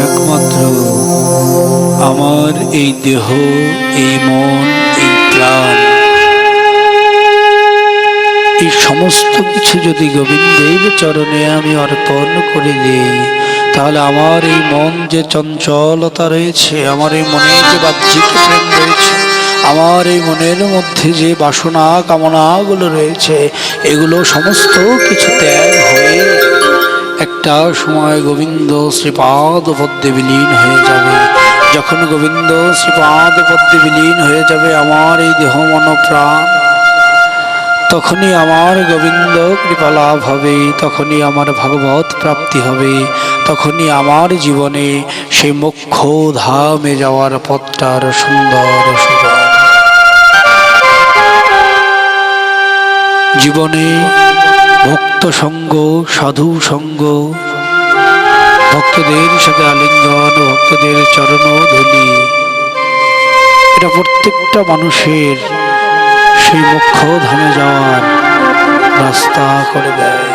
একমাত্র আমার এই দেহ, এই মন, এই প্রাণ, এই সমস্ত কিছু যদি গোবিন্দের চরণে আমি অর্পণ করে দিই, তাহলে আমার এই মন যে চঞ্চলতা রয়েছে, আমার এই মনে যে বাহ্যিক প্রেম রয়েছে, আমার এই মনের মধ্যে যে বাসনা কামনাগুলো রয়েছে, এগুলো সমস্ত কিছু ত্যাগ হয়ে একটা সময় গোবিন্দ শ্রীপাদ পদ্মে বিলীন হয়ে যাবে। যখন গোবিন্দ শ্রীপাদ পদ্মে বিলীন হয়ে যাবে আমার এই দেহ মন প্রাণ, তখনই আমার গোবিন্দ কৃপা লাভ হবে, তখনই আমার ভাগবত প্রাপ্তি হবে, তখনই আমার জীবনে সেই মোক্ষ ধামে যাওয়ার পথটার সুন্দর সুযোগ। জীবনে ভক্ত সঙ্গ, সাধু সঙ্গ, ভক্তদের সাথে আলিঙ্গন, ভক্তদের চরণ ধুলি, এটা প্রত্যেকটা মানুষের সেই মোক্ষ ধামে যাওয়ার রাস্তা করে দেয়।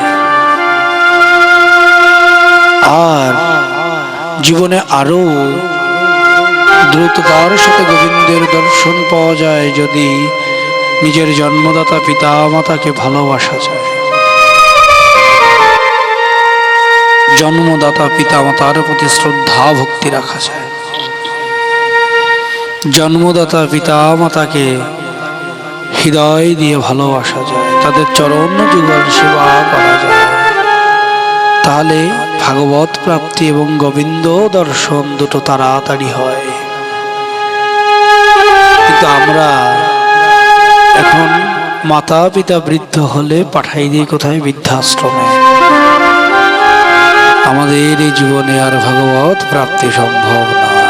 আর জীবনে আরো দ্রুততার সাথে গোবিন্দের দর্শন পাওয়া যায় যদি নিজের জন্মদাতা পিতা মাতাকে ভালোবাসা যায়। জন্মদাতা পিতা মাতার প্রতি শ্রদ্ধা ভক্তি রাখা যায়, জন্মদাতা পিতা মাতাকে হৃদয় দিয়ে ভালোবাসা যায়, তাদের চরণ যুগল সেবা করা যায়, তাহলে ভাগবত প্রাপ্তি এবং গোবিন্দ দর্শন দুটো তাড়াতাড়ি হয়। কিন্তু আমরা এখন মাতা পিতা বৃদ্ধ হলে পাঠাই দিই কোথায়? বৃদ্ধাশ্রমে। আমাদের এই জীবনে আর ভাগবত প্রাপ্তি সম্ভব নয়।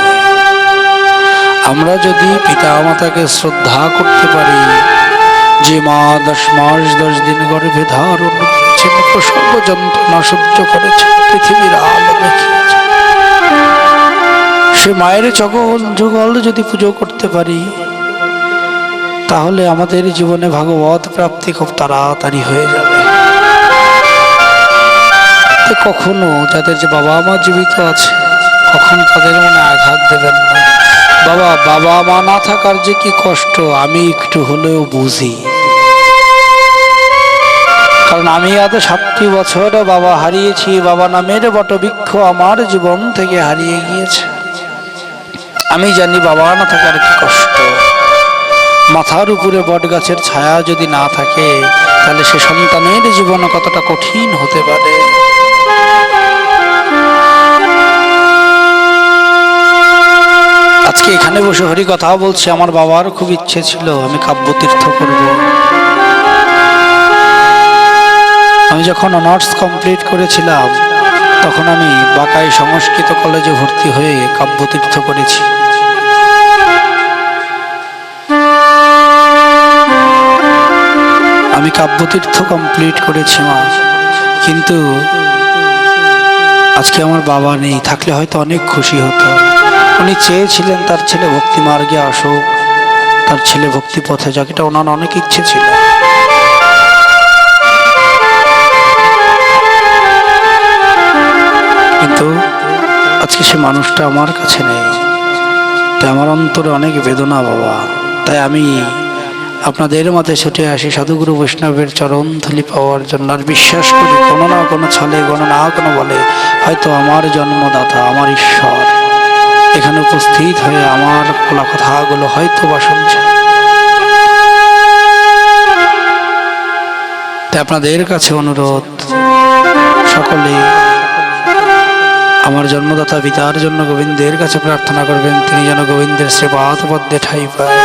আমরা যদি পিতা মাতাকে শ্রদ্ধা করতে পারি, যে মা 10 মাস 10 দিন গর্ভে ধারণ করেছেন, প্রসব যন্ত্রণা সহ্য করেছেন, পৃথিবীর আলো দেখিয়েছেন, সে মায়ের চগল যুগল যদি পুজো করতে পারি, তাহলে আমাদের জীবনে ভাগবত প্রাপ্তি খুব তাড়াতাড়ি হয়ে যাবে। কখনো যাদের যে বাবা মা জীবিত আছে, কখন তাদের মনে আঘাত দেবেন না। বাবা মা না থাকার যে কি কষ্ট আমি একটু হলেও বুঝি, কারণ আমি এত 7টি বছর বাবা হারিয়েছি। বাবা নামের বটবৃক্ষ আমার জীবন থেকে হারিয়ে গিয়েছে। আমি জানি বাবা না থাকার কি কষ্ট। মাথার উপরে বট গাছের ছায়া যদি না থাকে, তাহলে সে সন্তানের জীবন কতটা কঠিন হতে পারে। আজকে এখানে বসে হরি কথা বলছি, আমার বাবার খুব ইচ্ছে ছিল আমি কাব্যতীর্থ করব। আমি যখন অনার্স কমপ্লিট করেছিলাম, তখন আমি বাঁকাই সংস্কৃত কলেজে ভর্তি হয়ে কাব্যতীর্থ করেছি। আমি কাব্যতীর্থ কমপ্লিট করেছি মা, কিন্তু আজকে আমার বাবা নেই। থাকলে হয়তো অনেক খুশি হতো। উনি চেয়েছিলেন তার ছেলে ভক্তি মার্গে আসুক, তার ছেলে ভক্তি পথে যাক, এটা ওনার অনেক ইচ্ছে ছিল। কিন্তু আজকে সে মানুষটা আমার কাছে নেই, তাই আমার অন্তরে অনেক বেদনা বাবা। তাই আমি আপনাদের মাঝে ছুটে আসি সাধুগুরু বৈষ্ণবের চরণ ধুলি পাওয়ার জন্য। আর বিশ্বাস করি কোনো না কোনো ছলে, কোনো না কোনো বলে হয়তো আমার জন্মদাতা, আমার ঈশ্বর এখানে উপস্থিত হয়ে আমার বলা কথাগুলো হয়তো বা শুনছে। তাই আপনাদের কাছে অনুরোধ, সকলে আমার জন্মদাতা পিতার জন্য গোবিন্দের কাছে প্রার্থনা করবেন, তিনি যেন গোবিন্দের শ্রীপাদ পদ্মে ঠাঁই পায়।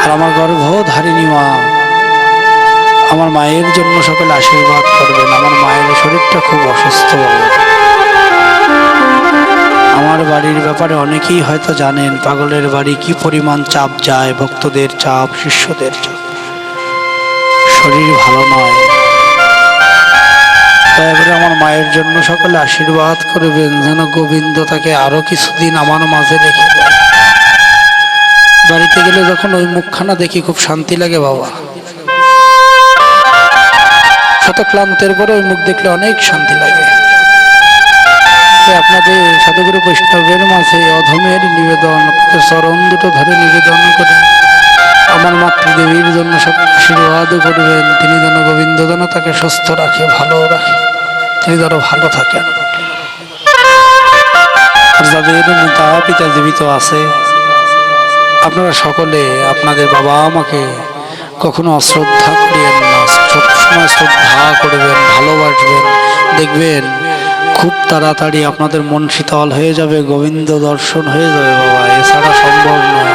আর আমার গর্ভধারিণী মা, আমার মায়ের জন্য সকলে আশীর্বাদ করবেন। আমার মায়ের শরীরটা খুব অসুস্থ। আমার বাড়ির ব্যাপারে অনেকেই হয়তো জানেন, পাগলের বাড়ি কি পরিমাণ চাপ যায়, ভক্তদের চাপ, শিষ্যদের চাপ, শরীর ভালো নয়। তাই এবারে আমার মায়ের জন্য সকলে আশীর্বাদ করবেন যেন গোবিন্দ তাকে আরো কিছুদিন আমার মাঝে রেখে দেয়। বাড়িতে গেলে যখন ওই মুখখানা দেখি খুব শান্তি লাগে বাবা। শত ক্লান্তের পরে ওই মুখ দেখলে অনেক শান্তি লাগে। আপনাদের সাধুগুরু বৈষ্ণবের মাঝে অধমের নিবেদন, চরণ দুটো ধরে নিবেদন করে আমার মাতৃদেবীর জন্য সব আশীর্বাদ করবেন, তিনি যেন গোবিন্দ যেন তাকে সুস্থ রাখে, ভালো রাখে, তিনি যেন ভালো থাকেন। আর যাদের মাতা পিতা জীবিত আছে, আপনারা সকলে আপনাদের বাবা আমাকে কখনো অশ্রদ্ধা করিয়েন না, সবসময় শ্রদ্ধা করবেন, ভালোবাসবেন। দেখবেন খুব তাড়াতাড়ি আপনাদের মন শীতল হয়ে যাবে, গোবিন্দ দর্শন হয়ে যাবে বাবা, এছাড়া সম্ভব নয়।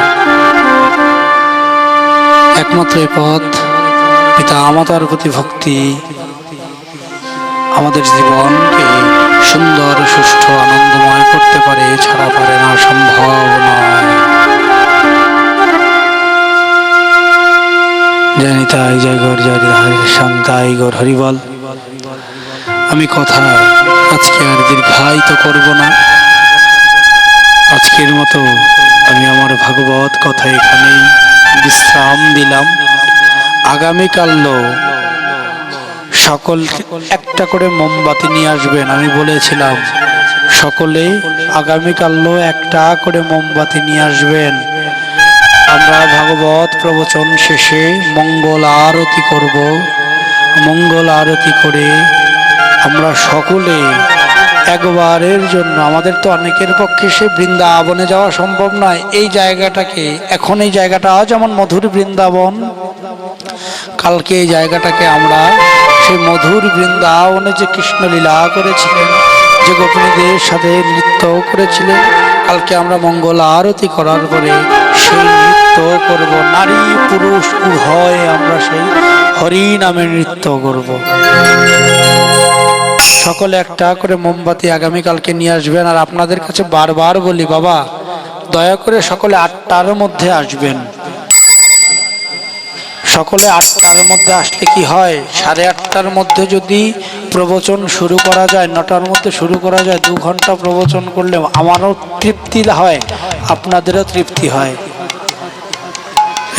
একমাত্র এই পথ পিতা মাতার প্রতি ভক্তি আমাদের জীবনকে সুন্দর, সুষ্ঠু, আনন্দময় করতে পারে, এছাড়া পারে না, সম্ভব নয়। জানি তাই জয় গৌর, জয় শান্তাই গৌর, হরিবল। আমি কথা আজকে আর দীর্ঘায়িত করব না। আজকের মতো আমি আমার ভাগবত কথা এখানেই বিশ্রাম দিলাম। আগামীকাল সকল একটা করে মোমবাতি নিয়ে আসবেন, আমি বলেছিলাম সকলে আগামীকাল একটা করে মোমবাতি নিয়ে আসবেন। আমরা ভাগবত প্রবচন শেষে মঙ্গল আরতি করব। মঙ্গল আরতি করে আমরা সকলে একবারের জন্য, আমাদের তো অনেকের পক্ষে সে বৃন্দাবনে যাওয়া সম্ভব নয়, এই জায়গাটাকে এখন এই জায়গাটা যেমন মধুর বৃন্দাবন, কালকে এই জায়গাটাকে আমরা সেই মধুর বৃন্দাবনে যে কৃষ্ণ লীলা করেছিলেন, যে গোপিনীদের সাথে নৃত্য করেছিলেন, কালকে আমরা মঙ্গল আরতি করার পরে সেই নৃত্য করব। নারী পুরুষ উভয় আমরা সেই হরি নামে নৃত্য করব। সকলে একটা করে মোমবাতি আগামীকালকে নিয়ে আসবেন। আর আপনাদের কাছে বারবার বলি বাবা, দয়া করে সকলে 8টার মধ্যে আসবেন। সকলে 8টার মধ্যে আসলে কি হয়, 8:30টার মধ্যে যদি প্রবচন শুরু করা যায়, 9টার মধ্যে শুরু করা যায়, 2 ঘন্টা প্রবচন করলে আমারও তৃপ্তি হয়, আপনাদেরও তৃপ্তি হয়।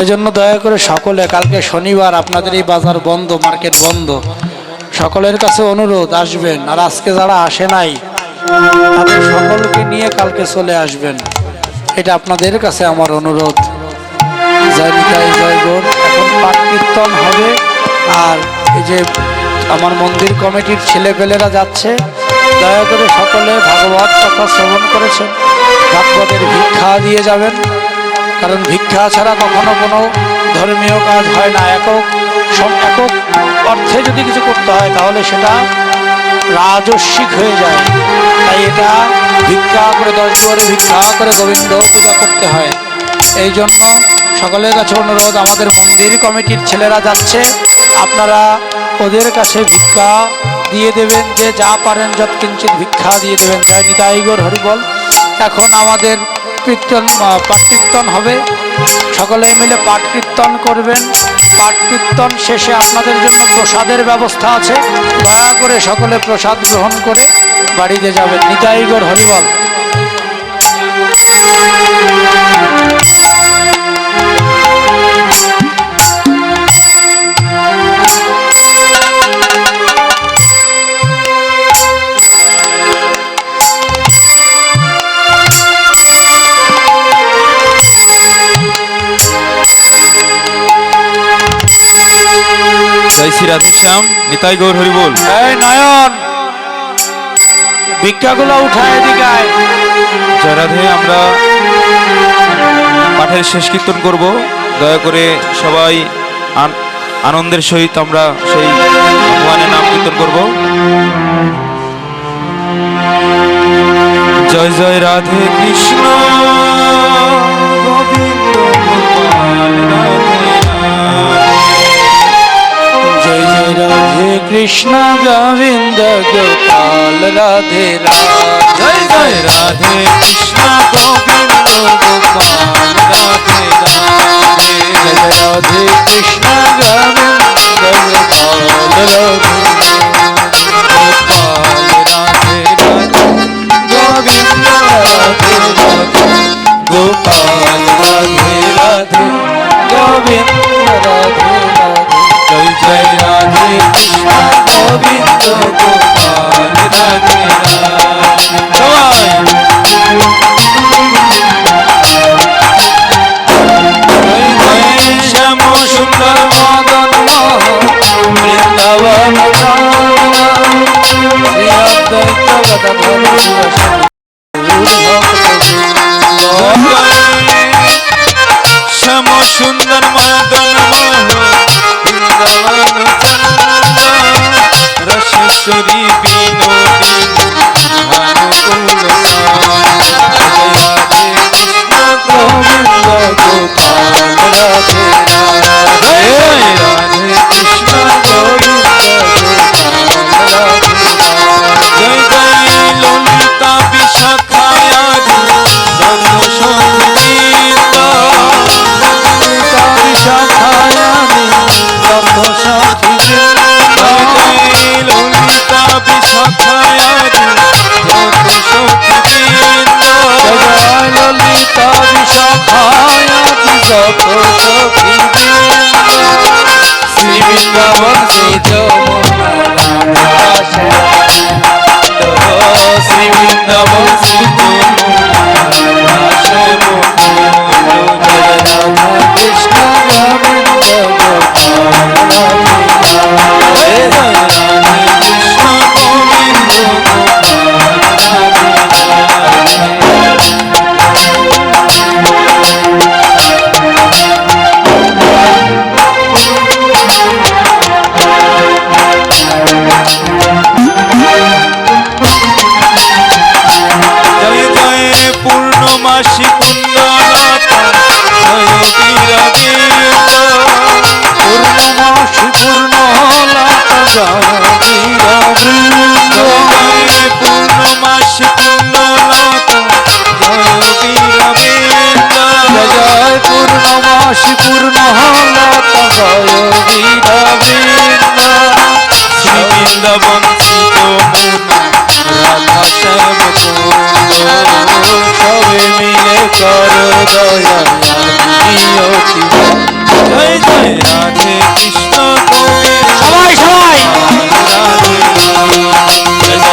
এজন্য দয়া করে সকলে, কালকে শনিবার আপনাদের এই বাজার বন্ধ, মার্কেট বন্ধ, সকলের কাছে অনুরোধ আসবেন। আর আজকে যারা আসে নাই তাদের সকলকে নিয়ে কালকে চলে আসবেন, এটা আপনাদের কাছে আমার অনুরোধ। জয় নিতাই জয় গৌর। এখন পাঠ কীর্তন হবে। আর এই যে আমার মন্দির কমিটির ছেলেপেলেরা যাচ্ছে, দয়া করে সকলে ভাগবত কথা শ্রবণ করেছেন, ভাগবতের ভিক্ষা দিয়ে যাবেন। কারণ ভিক্ষা ছাড়া কখনো কোনো ধর্মীয় কাজ হয় না। একক অর্থে যদি কিছু করতে হয় তাহলে সেটা রাজস্বিক হয়ে যায়। তাই এটা ভিক্ষা করে, 10 দুয়ারে ভিক্ষা করে গোবিন্দ পূজা করতে হয়। এই জন্য সকলের কাছে অনুরোধ, আমাদের মন্দির কমিটির ছেলেরা যাচ্ছে, আপনারা ওদের কাছে ভিক্ষা দিয়ে দেবেন, যে যা পারেন যত কিঞ্চিত ভিক্ষা দিয়ে দেবেন। জয় নিতাই গৌর, হরিবল। এখন আমাদের পাঠ কীর্তন হবে, সকলে মিলে পাঠ কীর্তন করবেন। পাঠ কীর্তন শেষে আপনাদের জন্য প্রসাদের ব্যবস্থা আছে, দয়া করে সকলে প্রসাদ গ্রহণ করে বাড়িতে যাবেন। নিতাই গৌর, হরিবল। জয় শ্রী রাধেশ্যাম, নিতাই গৌর হরি বল। এই নয়ন, ভিক্ষাগুলো উঠায় এদিকে আয়। জয় রাধে। আমরা পাঠের শেষ কীর্তন করব, দয়া করে সবাই আনন্দের সহিত আমরা সেই ভগবানের নাম কীর্তন করব। জয় জয় রাধে কৃষ্ণ গোবিন্দ গোপাল রাধে জয় জয় রাধে কৃষ্ণ গোবিন্দ গোপাল রাধে রাধে। জয় জয় রাধে কৃষ্ণ গোবিন্দ গোপাল রাধে রাধে। জয় জয় রাধে কৃষ্ণ গোবিন্দ গোপাল রাধে গোপাল রাধে রাধে গোবিন্দ রাধে রাধে গোপাল রাধে রাধে গোবিন্দ রাধে রাধে। জয় জয় রাধে কৃষ্ণ গোবিন্দ গোপাল রাধে রাধে। সবাই জয় জয় শ্যাম সুন্দর মদন মোহন বৃন্দাবন শ্রী অদ্বৈত গদাধর শ্যাম সুন্দর মদন বৃন্দাবন রসেশ্বরী বিনোদিনী ভানুকুল রাধে কৃষ্ণ গোবিন্দ গোপাল রাধে রাধে রাধে কৃষ্ণ গোবিন্দ গোপাল রাধে জয় জয় ললিতা বিশাখায়াদি যত সঙ্গীত রাধে শাখায়ানি রথ সাথী জয় জয় ললিতা বিশাখায়াদি যত সঙ্গীত জয় ললিতা বিশাখায়াতি যত সখী শ্রী বৃন্দাবন শ্রী যমুনা রাধে শ্রী বৃন্দাবন শ্রী যমুনা জয় রাধা কৃষ্ণ গোবিন্দ গোপাল রাধে রাধে কৃষ্ণ গোবিন্দ জয় জয় পূর্ণমাসী পুণ্যলতা জয় বীরবীন্দ পূর্ণমাসী পূর্ণলতা জয় বীরবৃন্দ জয় পূর্ণমাসী পুণ্যলতা জয় বীরবীন্দ জয় পূর্ণমাসী পূর্ণলতা জয় বীরবৃন্দ শ্রী বৃন্দাবন শ্রী যমুনা রাধা শ্যাম কুন্দ সবে মিলে কর দয়া নিয়তি জয় জয় রাধে কৃষ্ণ গোবিন্দ সবাই সবাই রাধে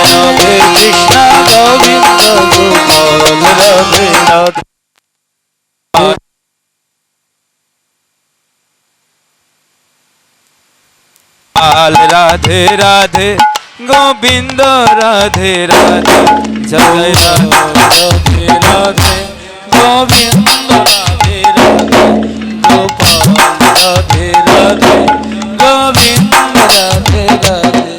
রাধে কৃষ্ণ গোবিন্দ গোপাল রাধে রাধে রাধে রাধে গোবিন্দ রাধে রাধে জয় রাধে রাধে রাধে গোবিন্দ রাধে রাধে গোপাল রাধে রাধে গোবিন্দ রাধে রাধে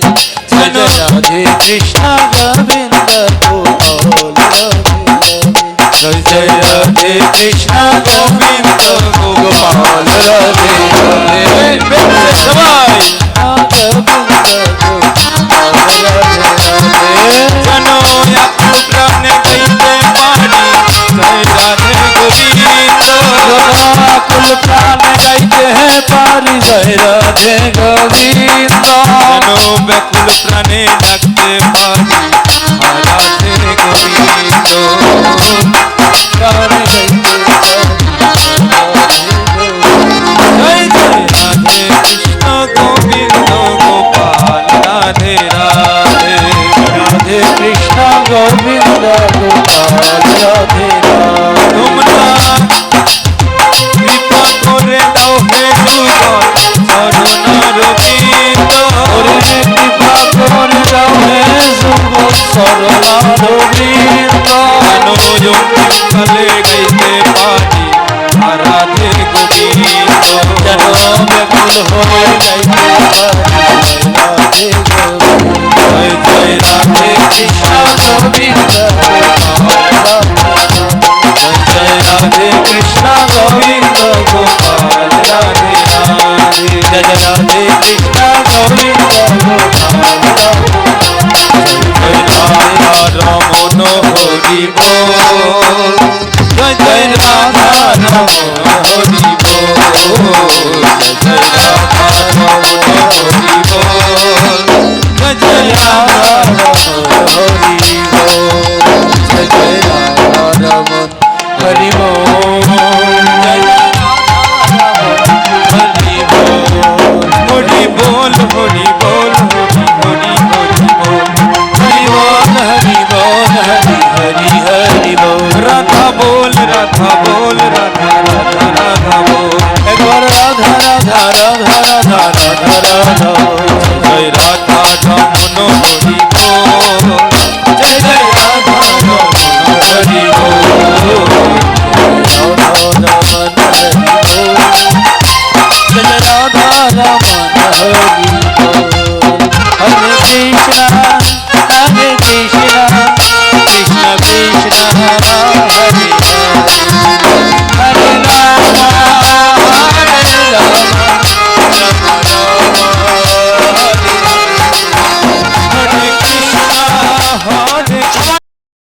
জয় জয় রাধে কৃষ্ণ গোবিন্দ গোপাল রাধে রাধে জয় জয় রাধে কৃষ্ণ গোবিন্দ গোপাল রাধে রাধে সবাই গোবিন্দ গোপাল রাধে রাধে জানো আকুল প্রাণে গাইতে পারি জয় রাধে গোবিন্দ আকুল প্রাণে গাইতে পারি জয় রাধে গোবিন্দ জানো ব্যাকুল প্রাণে ডাকতে পারি রাধে গোবিন্দ প্রাণে গাইতে জয় জয় রাধে কৃষ্ণ গোবিন্দ গোপাল রাধে রাধে রাধে কৃষ্ণ গোবিন্দ গোপাল রাধে রাধে তোমরা কৃপা করে দাও হে যুগল চরণার হয়ে যাইতে পারি রাধে গোবিন্দ জয় জয় রাধে কৃষ্ণ গোবিন্দ জয় রাধে কৃষ্ণ গোবিন্দ গোপাল রাধে রাধে জয় রাধে কৃষ্ণ গোবিন্দ গোপাল রমন হরি বল জয় জয় রাধা রমন হরি বল জয় রাধা রমন হরি বল জয় জয় রাধা রমন হরি বল জয় জয় রাধা রমন হরি বল জয় হরি বল হরি বল হরি বল হরি বল হরি বল হরি বল হরি হরি বল রাধা বল রাধা বল রাধা রাধা রাধা বল একবার রাধা রাধা রাধা রাধা রাধা রাধা জয় রাধা রমন হরি বল জয় জয় রাধা রমন হরি বল রাধা রমন হরি বল জয় রাধা রমন হরি বল হরে কৃষ্ণ কৃষ্ণ কৃষ্ণ হরে